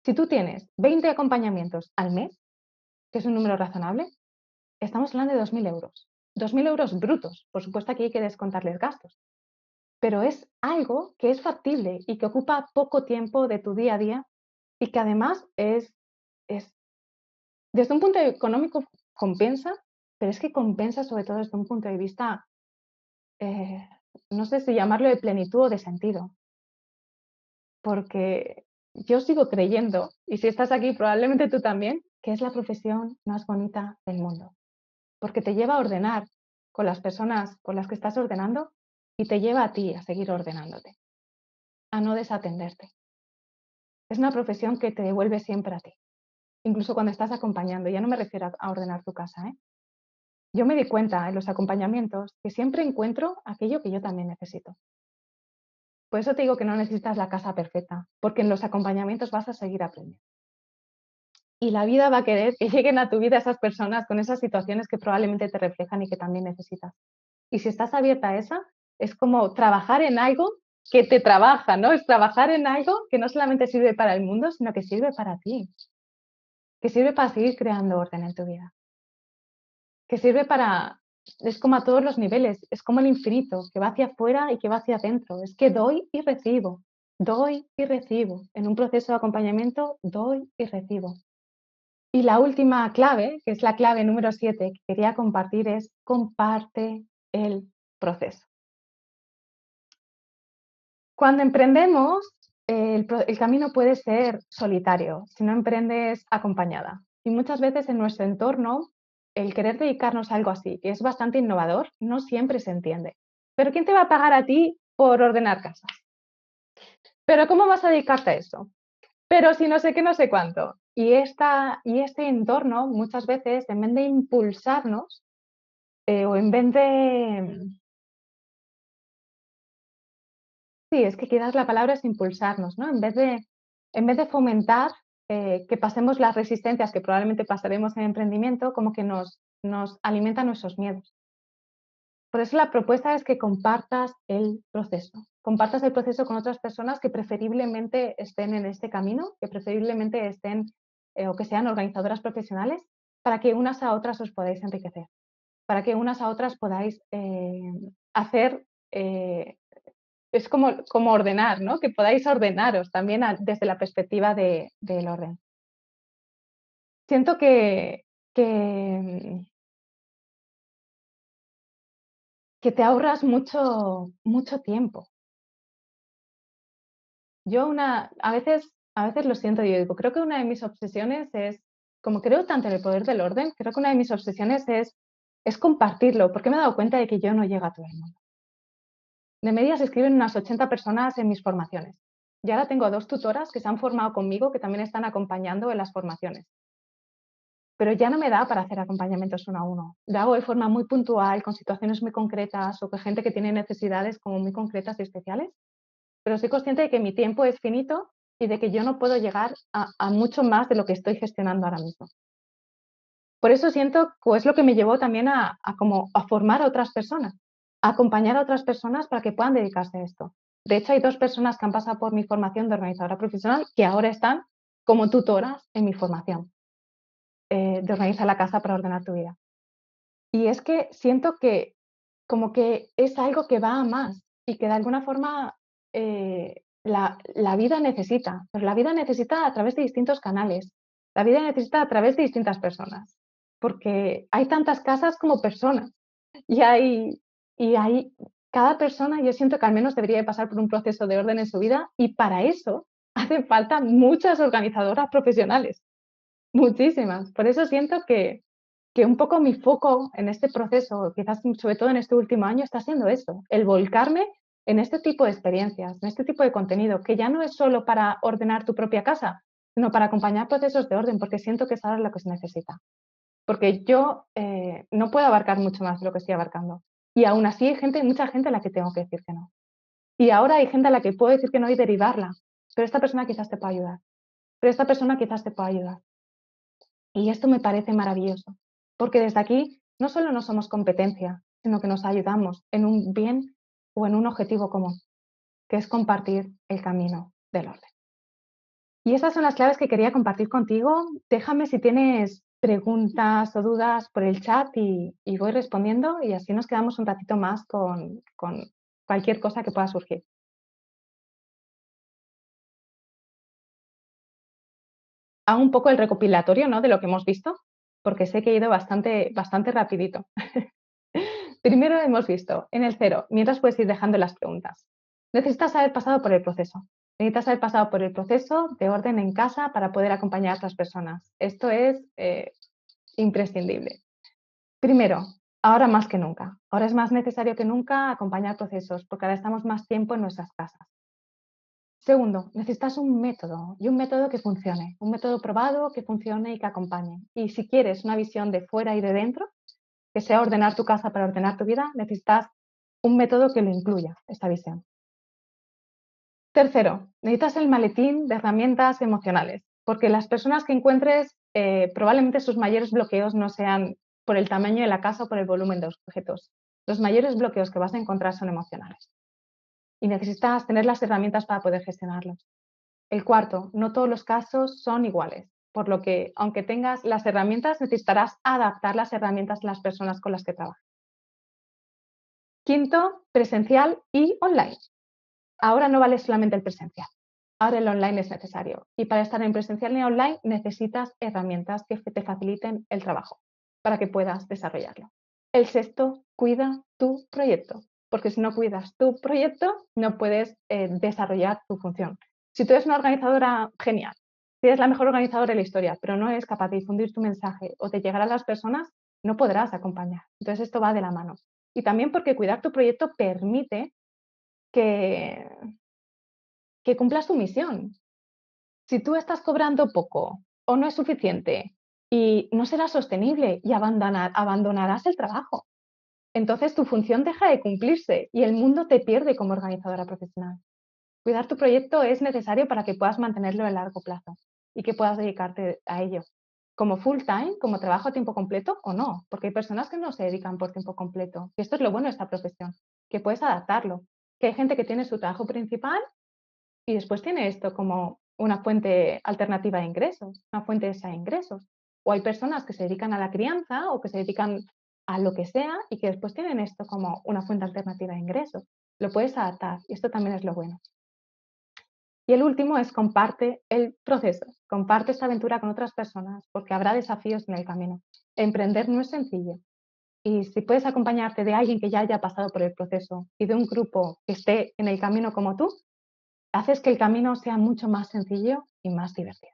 Speaker 1: Si tú tienes 20 acompañamientos al mes, que es un número razonable, estamos hablando de 2.000 euros. 2.000 euros brutos. Por supuesto, aquí hay que descontarles gastos. Pero es algo que es factible y que ocupa poco tiempo de tu día a día y que además es desde un punto económico compensa, pero es que compensa sobre todo desde un punto de vista, eh, no sé si llamarlo de plenitud o de sentido, porque yo sigo creyendo, y si estás aquí probablemente tú también, que es la profesión más bonita del mundo. Porque te lleva a ordenar con las personas con las que estás ordenando y te lleva a ti a seguir ordenándote, a no desatenderte. Es una profesión que te devuelve siempre a ti. incluso cuando estás acompañando. Ya no me refiero a ordenar tu casa, ¿eh? Yo me di cuenta en los acompañamientos que siempre encuentro aquello que yo también necesito. Por eso te digo que no necesitas la casa perfecta, porque en los acompañamientos vas a seguir aprendiendo. Y la vida va a querer que lleguen a tu vida esas personas con esas situaciones que probablemente te reflejan y que también necesitas. Y si estás abierta a esa, es como trabajar en algo que te trabaja, ¿no? Es trabajar en algo que no solamente sirve para el mundo, sino que sirve para ti, que sirve para seguir creando orden en tu vida, que sirve para, es como a todos los niveles, es como el infinito, que va hacia afuera y que va hacia adentro. Es que doy y recibo. En un proceso de acompañamiento, doy y recibo. Y la última clave, que es la clave número 7 que quería compartir, es comparte el proceso. Cuando emprendemos, el camino puede ser solitario, si no emprendes acompañada. Y muchas veces en nuestro entorno, el querer dedicarnos a algo así, que es bastante innovador, no siempre se entiende. Pero ¿quién te va a pagar a ti por ordenar casas? ¿Pero cómo vas a dedicarte a eso? Pero si no sé qué, no sé cuánto. Y este entorno, muchas veces, en vez de impulsarnos, o en vez de, sí, es que quizás la palabra es impulsarnos, ¿no? En vez de fomentar que pasemos las resistencias que probablemente pasaremos en emprendimiento, como que nos alimenta nuestros miedos. Por eso la propuesta es que compartas el proceso con otras personas que preferiblemente estén en este camino, que preferiblemente estén o que sean organizadoras profesionales, para que unas a otras os podáis enriquecer, para que unas a otras podáis hacer es como ordenar, ¿no? Que podáis ordenaros también desde la perspectiva del orden. Siento que, que te ahorras mucho tiempo. A veces lo siento, yo digo, creo que una de mis obsesiones es, como creo tanto en el poder del orden, creo que una de mis obsesiones es compartirlo, porque me he dado cuenta de que yo no llego a todo el mundo. De media se escriben unas 80 personas en mis formaciones. Y ahora tengo 2 tutoras que se han formado conmigo, que también están acompañando en las formaciones. Pero ya no me da para hacer acompañamientos uno a uno. Lo hago de forma muy puntual, con situaciones muy concretas o con gente que tiene necesidades como muy concretas y especiales, pero soy consciente de que mi tiempo es finito y de que yo no puedo llegar a mucho más de lo que estoy gestionando ahora mismo. Por eso siento que es lo que me llevó también a formar a otras personas, a acompañar a otras personas para que puedan dedicarse a esto. De hecho, hay 2 personas que han pasado por mi formación de organizadora profesional que ahora están como tutoras en mi formación de Organiza la casa para ordenar tu vida. Y es que siento que como que es algo que va a más y que de alguna forma la vida necesita, pero la vida necesita a través de distintos canales, la vida necesita a través de distintas personas, porque hay tantas casas como personas y hay cada persona, yo siento que al menos debería de pasar por un proceso de orden en su vida y para eso hacen falta muchas organizadoras profesionales, muchísimas. Por eso siento que un poco mi foco en este proceso, quizás sobre todo en este último año, está siendo eso, el volcarme en este tipo de experiencias, en este tipo de contenido, que ya no es solo para ordenar tu propia casa, sino para acompañar procesos de orden, porque siento que es ahora lo que se necesita. Porque yo no puedo abarcar mucho más de lo que estoy abarcando. Y aún así hay mucha gente a la que tengo que decir que no. Y ahora hay gente a la que puedo decir que no y derivarla. Pero esta persona quizás te pueda ayudar. Pero esta persona quizás te pueda ayudar. Y esto me parece maravilloso, porque desde aquí no solo no somos competencia, sino que nos ayudamos en un bien o en un objetivo común, que es compartir el camino del orden. Y esas son las claves que quería compartir contigo. Déjame si tienes preguntas o dudas por el chat y voy respondiendo y así nos quedamos un ratito más con cualquier cosa que pueda surgir. Hago un poco el recopilatorio, ¿no?, de lo que hemos visto, porque sé que he ido bastante rapidito. Primero hemos visto en el 0, mientras puedes ir dejando las preguntas. Necesitas haber pasado por el proceso. Necesitas haber pasado por el proceso de orden en casa para poder acompañar a otras personas. Esto es imprescindible. Primero, ahora más que nunca. Ahora es más necesario que nunca acompañar procesos porque ahora estamos más tiempo en nuestras casas. Segundo, necesitas un método y un método que funcione, un método probado que funcione y que acompañe. Y si quieres una visión de fuera y de dentro, que sea ordenar tu casa para ordenar tu vida, necesitas un método que lo incluya, esta visión. Tercero, necesitas el maletín de herramientas emocionales, porque las personas que encuentres probablemente sus mayores bloqueos no sean por el tamaño de la casa o por el volumen de los objetos. Los mayores bloqueos que vas a encontrar son emocionales y necesitas tener las herramientas para poder gestionarlos. El cuarto, no todos los casos son iguales, por lo que aunque tengas las herramientas, necesitarás adaptar las herramientas a las personas con las que trabajas. Quinto, presencial y online. Ahora no vale solamente el presencial, ahora el online es necesario. Y para estar en presencial y online necesitas herramientas que te faciliten el trabajo para que puedas desarrollarlo. El sexto, cuida tu proyecto, porque si no cuidas tu proyecto, no puedes desarrollar tu función. Si tú eres una organizadora genial, si eres la mejor organizadora de la historia, pero no eres capaz de difundir tu mensaje o de llegar a las personas, no podrás acompañar. Entonces esto va de la mano. Y también porque cuidar tu proyecto permite que, que cumplas tu misión. Si tú estás cobrando poco o no es suficiente y no será sostenible y abandonarás el trabajo, entonces tu función deja de cumplirse y el mundo te pierde como organizadora profesional. Cuidar tu proyecto es necesario para que puedas mantenerlo a largo plazo y que puedas dedicarte a ello como full time, como trabajo a tiempo completo o no, porque hay personas que no se dedican por tiempo completo. Y esto es lo bueno de esta profesión, que puedes adaptarlo, que hay gente que tiene su trabajo principal y después tiene esto como una fuente alternativa de ingresos, una fuente extra de ingresos. O hay personas que se dedican a la crianza o que se dedican a lo que sea y que después tienen esto como una fuente alternativa de ingresos. Lo puedes adaptar y esto también es lo bueno. Y el último es comparte el proceso, comparte esta aventura con otras personas porque habrá desafíos en el camino. Emprender no es sencillo y si puedes acompañarte de alguien que ya haya pasado por el proceso y de un grupo que esté en el camino como tú, haces que el camino sea mucho más sencillo y más divertido.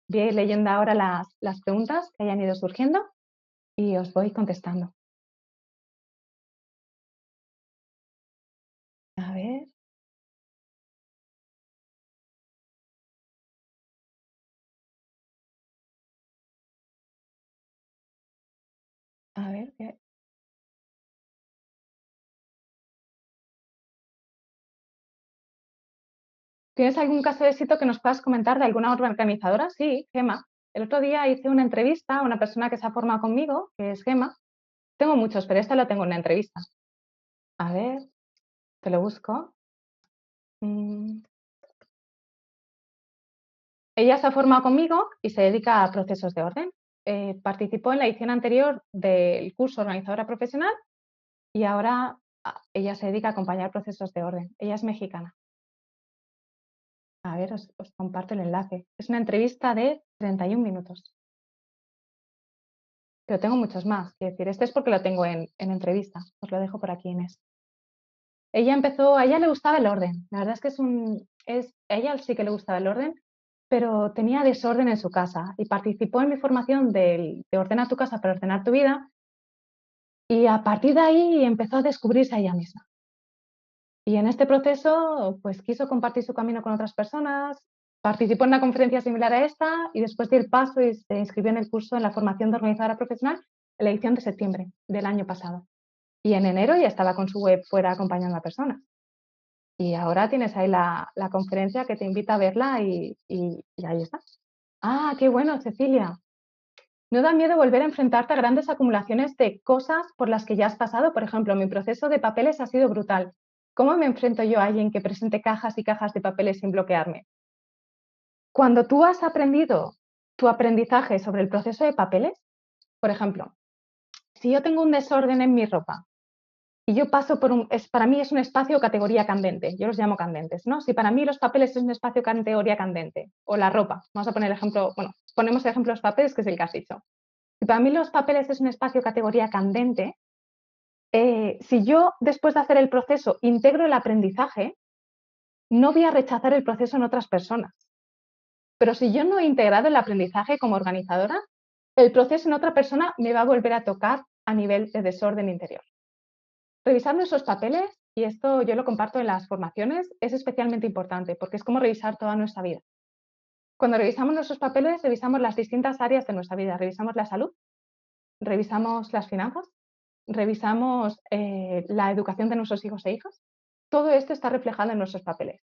Speaker 1: Voy a ir leyendo ahora las preguntas que hayan ido surgiendo y os voy contestando. A ver, a ver. ¿Tienes algún caso de éxito que nos puedas comentar de alguna otra organizadora? Sí, Gema. El otro día hice una entrevista a una persona que se ha formado conmigo, que es Gema. Tengo muchos, pero esta la tengo en una entrevista. A ver, te lo busco. Mm. Ella se ha formado conmigo y se dedica a procesos de orden. Participó en la edición anterior del curso Organizadora Profesional y ahora ella se dedica a acompañar procesos de orden. Ella es mexicana. A ver, os comparto el enlace. Es una entrevista de 31 minutos. Pero tengo muchos más. Quiero decir, este es porque lo tengo en entrevista. Os lo dejo por aquí, Inés. Ella empezó, a ella le gustaba el orden. La verdad es que a ella sí que le gustaba el orden, pero tenía desorden en su casa y participó en mi formación de Ordena tu casa para ordenar tu vida y a partir de ahí empezó a descubrirse a ella misma. Y en este proceso, pues quiso compartir su camino con otras personas, participó en una conferencia similar a esta y después dio el paso y se inscribió en el curso en la formación de organizadora profesional en la edición de septiembre del año pasado. Y en enero ya estaba con su web fuera acompañando a personas. Y ahora tienes ahí la conferencia que te invita a verla y ahí está. Ah, qué bueno, Cecilia. ¿No da miedo volver a enfrentarte a grandes acumulaciones de cosas por las que ya has pasado? Por ejemplo, mi proceso de papeles ha sido brutal. ¿Cómo me enfrento yo a alguien que presente cajas y cajas de papeles sin bloquearme? Cuando tú has aprendido tu aprendizaje sobre el proceso de papeles, por ejemplo, si yo tengo un desorden en mi ropa y yo paso para mí es un espacio categoría candente, yo los llamo candentes, ¿no? Si para mí los papeles es un espacio categoría candente, o la ropa, vamos a poner el ejemplo, bueno, ponemos el ejemplo de los papeles, que es el que has dicho. Si para mí los papeles es un espacio categoría candente, si yo después de hacer el proceso integro el aprendizaje, no voy a rechazar el proceso en otras personas. Pero si yo no he integrado el aprendizaje como organizadora, el proceso en otra persona me va a volver a tocar a nivel de desorden interior. Revisar nuestros papeles y esto yo lo comparto en las formaciones, es especialmente importante porque es como revisar toda nuestra vida. Cuando revisamos nuestros papeles, revisamos las distintas áreas de nuestra vida. Revisamos la salud, revisamos las finanzas, revisamos la educación de nuestros hijos e hijas. Todo esto está reflejado en nuestros papeles.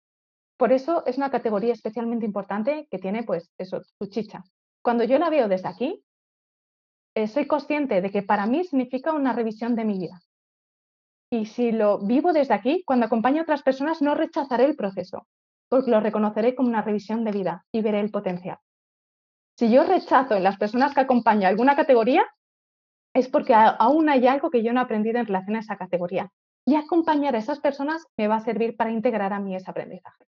Speaker 1: Por eso es una categoría especialmente importante que tiene, pues, eso, su chicha. Cuando yo la veo desde aquí, soy consciente de que para mí significa una revisión de mi vida. Y si lo vivo desde aquí, cuando acompaño a otras personas, no rechazaré el proceso, porque lo reconoceré como una revisión de vida y veré el potencial. Si yo rechazo en las personas que acompaño alguna categoría, es porque aún hay algo que yo no he aprendido en relación a esa categoría. Y acompañar a esas personas me va a servir para integrar a mí ese aprendizaje.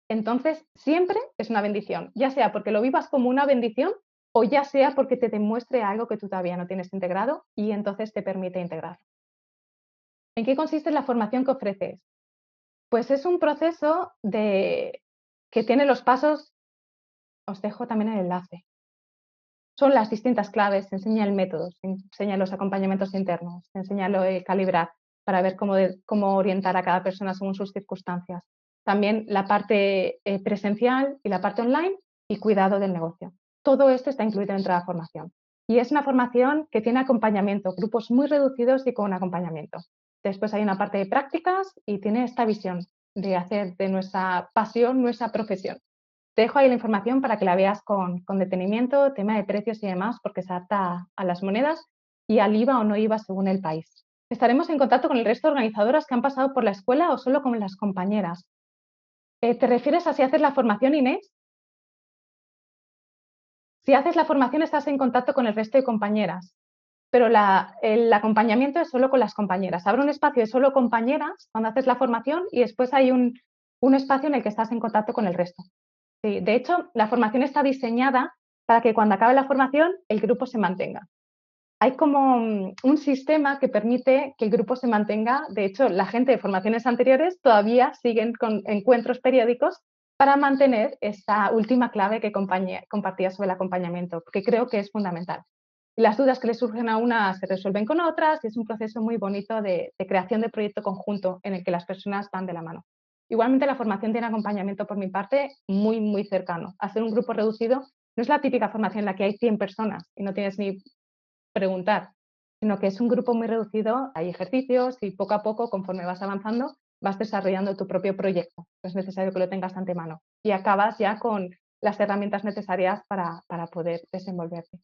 Speaker 1: Entonces, siempre es una bendición, ya sea porque lo vivas como una bendición o ya sea porque te demuestre algo que tú todavía no tienes integrado y entonces te permite integrarlo. ¿En qué consiste la formación que ofreces? Pues es un proceso que tiene los pasos, os dejo también el enlace. Son las distintas claves, se enseña el método, se enseñan los acompañamientos internos, se enseña lo de calibrar para ver cómo orientar a cada persona según sus circunstancias. También la parte presencial y la parte online y cuidado del negocio. Todo esto está incluido dentro de la formación. Y es una formación que tiene acompañamiento, grupos muy reducidos y con acompañamiento. Después hay una parte de prácticas y tiene esta visión de hacer de nuestra pasión nuestra profesión. Te dejo ahí la información para que la veas con detenimiento, tema de precios y demás, porque se adapta a las monedas y al IVA o no IVA según el país. Estaremos en contacto con el resto de organizadoras que han pasado por la escuela o solo con las compañeras. ¿Te refieres a si haces la formación, Inés? Si haces la formación estás en contacto con el resto de compañeras, pero el acompañamiento es solo con las compañeras. Habrá un espacio de solo compañeras cuando haces la formación y después hay un espacio en el que estás en contacto con el resto. Sí, de hecho, la formación está diseñada para que cuando acabe la formación el grupo se mantenga. Hay como un sistema que permite que el grupo se mantenga. De hecho, la gente de formaciones anteriores todavía siguen con encuentros periódicos para mantener esta última clave que compartía sobre el acompañamiento, porque creo que es fundamental. Y las dudas que le surgen a una se resuelven con otras y es un proceso muy bonito de creación de proyecto conjunto en el que las personas van de la mano. Igualmente, la formación tiene acompañamiento por mi parte muy, muy cercano. Hacer un grupo reducido no es la típica formación en la que hay 100 personas y no tienes ni preguntar, sino que es un grupo muy reducido, hay ejercicios y poco a poco, conforme vas avanzando, vas desarrollando tu propio proyecto. No es necesario que lo tengas de antemano y acabas ya con las herramientas necesarias para poder desenvolverte.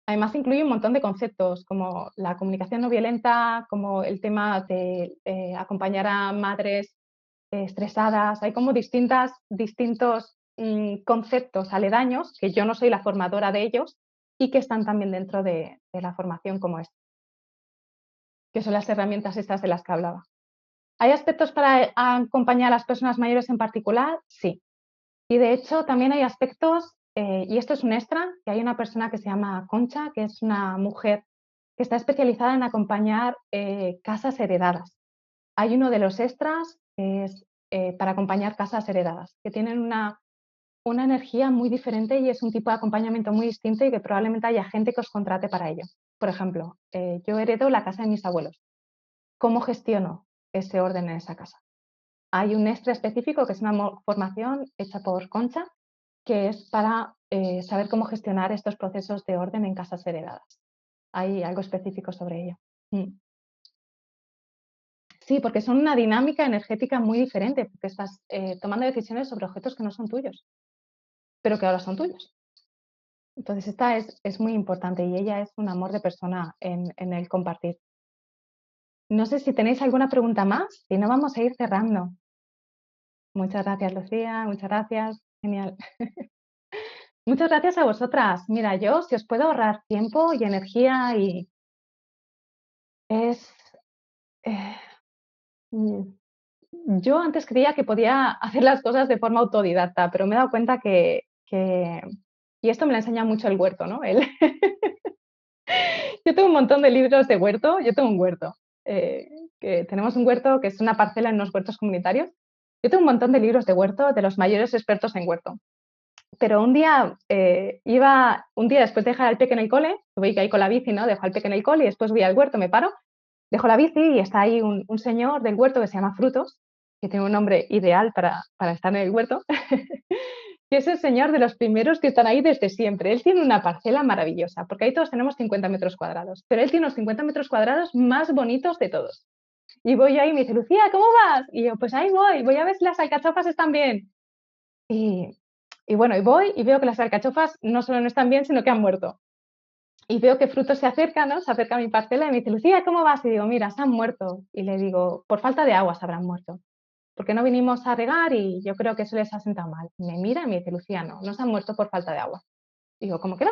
Speaker 1: Además, incluye un montón de conceptos como la comunicación no violenta, como el tema de acompañar a madres estresadas. Hay como distintos conceptos aledaños, que yo no soy la formadora de ellos, y que están también dentro de la formación como esta, que son las herramientas estas de las que hablaba. ¿Hay aspectos para acompañar a las personas mayores en particular? Sí. Y de hecho también hay aspectos, y esto es un extra, que hay una persona que se llama Concha, que es una mujer que está especializada en acompañar casas heredadas. Hay uno de los extras que es para acompañar casas heredadas, que tienen una energía muy diferente y es un tipo de acompañamiento muy distinto y que probablemente haya gente que os contrate para ello. Por ejemplo, yo heredo la casa de mis abuelos. ¿Cómo gestiono ese orden en esa casa? Hay un extra específico que es una formación hecha por Concha, que es para saber cómo gestionar estos procesos de orden en casas heredadas. Hay algo específico sobre ello. Sí, porque son una dinámica energética muy diferente, porque estás tomando decisiones sobre objetos que no son tuyos, pero que ahora son tuyos. Entonces, esta es muy importante y ella es un amor de persona en el compartir. No sé si tenéis alguna pregunta más, si no vamos a ir cerrando. Muchas gracias, Lucía, muchas gracias. Genial. Muchas gracias a vosotras. Mira, yo si os puedo ahorrar tiempo y energía y es... eh, mm, yo antes creía que podía hacer las cosas de forma autodidacta, pero me he dado cuenta y esto me lo enseña mucho el huerto, ¿no? Yo tengo un montón de libros de huerto, yo tengo un huerto, que tenemos un huerto que es una parcela en unos huertos comunitarios. Yo tengo un montón de libros de huerto de los mayores expertos en huerto. Pero un día un día después de dejar al peque en el cole, voy ahí con la bici, ¿no? Dejo al peque en el cole y después voy al huerto, me paro dejo la bici y está ahí un señor del huerto que se llama Frutos, que tiene un nombre ideal para estar en el huerto, que es el señor de los primeros que están ahí desde siempre. Él tiene una parcela maravillosa, porque ahí todos tenemos 50 metros cuadrados, pero él tiene los 50 metros cuadrados más bonitos de todos. Y voy yo ahí y me dice, Lucía, ¿cómo vas? Y yo, pues ahí voy a ver si las alcachofas están bien. Y, y bueno, y voy y veo que las alcachofas no solo no están bien, sino que han muerto. Y veo que Frutos se acerca, ¿no? Se acerca a mi parcela y me dice, Lucía, ¿cómo vas? Y digo, mira, se han muerto. Y le digo, por falta de agua se habrán muerto. Porque no vinimos a regar y yo creo que eso les ha sentado mal. Me mira y me dice, Lucía, no se han muerto por falta de agua. Digo, ¿cómo que no?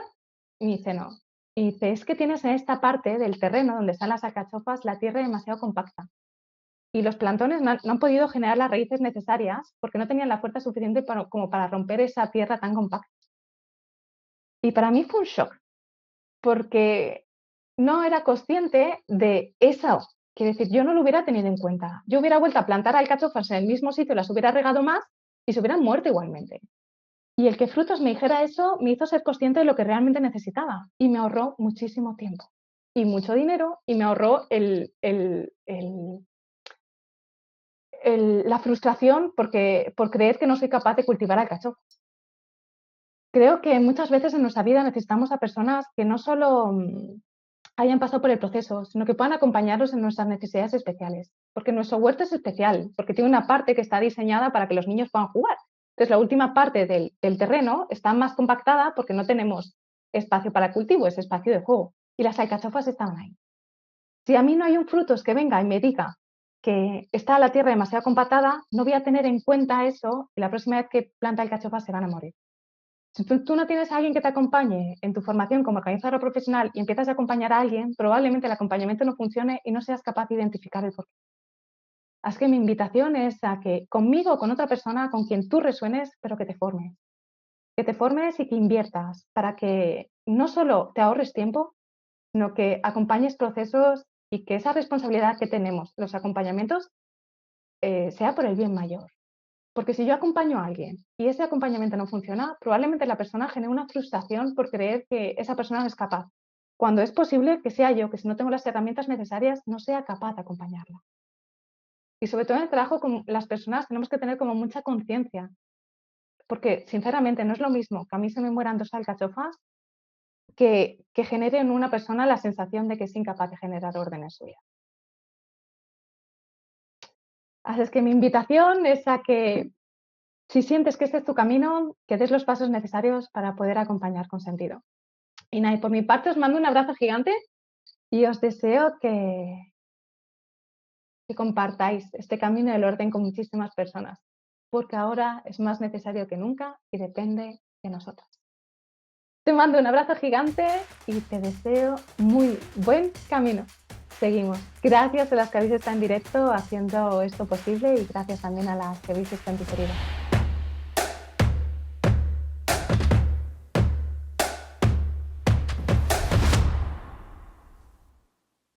Speaker 1: Y me dice, no. Y dice, es que tienes en esta parte del terreno donde están las alcachofas la tierra demasiado compacta. Y los plantones no han podido generar las raíces necesarias porque no tenían la fuerza suficiente como para romper esa tierra tan compacta. Y para mí fue un shock, porque no era consciente de eso. Quiere decir, yo no lo hubiera tenido en cuenta. Yo hubiera vuelto a plantar alcachofas en el mismo sitio, las hubiera regado más y se hubieran muerto igualmente. Y el que Frutos me dijera eso me hizo ser consciente de lo que realmente necesitaba y me ahorró muchísimo tiempo y mucho dinero y me ahorró la frustración por creer que no soy capaz de cultivar alcachofas. Creo que muchas veces en nuestra vida necesitamos a personas que no solo hayan pasado por el proceso, sino que puedan acompañarnos en nuestras necesidades especiales. Porque nuestro huerto es especial, porque tiene una parte que está diseñada para que los niños puedan jugar. Entonces, la última parte del terreno está más compactada porque no tenemos espacio para cultivo, es espacio de juego. Y las alcachofas están ahí. Si a mí no hay un Frutos que venga y me diga que está la tierra demasiado compactada, no voy a tener en cuenta eso y la próxima vez que planta alcachofas se van a morir. Si tú no tienes a alguien que te acompañe en tu formación como organizador profesional y empiezas a acompañar a alguien, probablemente el acompañamiento no funcione y no seas capaz de identificar el porqué. Así que mi invitación es a que conmigo o con otra persona con quien tú resuenes, pero que te formes. Que te formes y que inviertas para que no solo te ahorres tiempo, sino que acompañes procesos y que esa responsabilidad que tenemos, los acompañamientos, sea por el bien mayor. Porque si yo acompaño a alguien y ese acompañamiento no funciona, probablemente la persona genere una frustración por creer que esa persona no es capaz, cuando es posible que sea yo, que si no tengo las herramientas necesarias, no sea capaz de acompañarla. Y sobre todo en el trabajo con las personas tenemos que tener como mucha conciencia, porque sinceramente no es lo mismo que a mí se me mueran 2 alcachofas que genere en una persona la sensación de que es incapaz de generar orden en su vida. Así es que mi invitación es a que si sientes que este es tu camino, que des los pasos necesarios para poder acompañar con sentido. Y nada, y por mi parte os mando un abrazo gigante y os deseo que compartáis este camino del orden con muchísimas personas, porque ahora es más necesario que nunca y depende de nosotros. Te mando un abrazo gigante y te deseo muy buen camino. Seguimos. Gracias a las que habéis estado en directo haciendo esto posible y gracias también a las que habéis estado en diferido.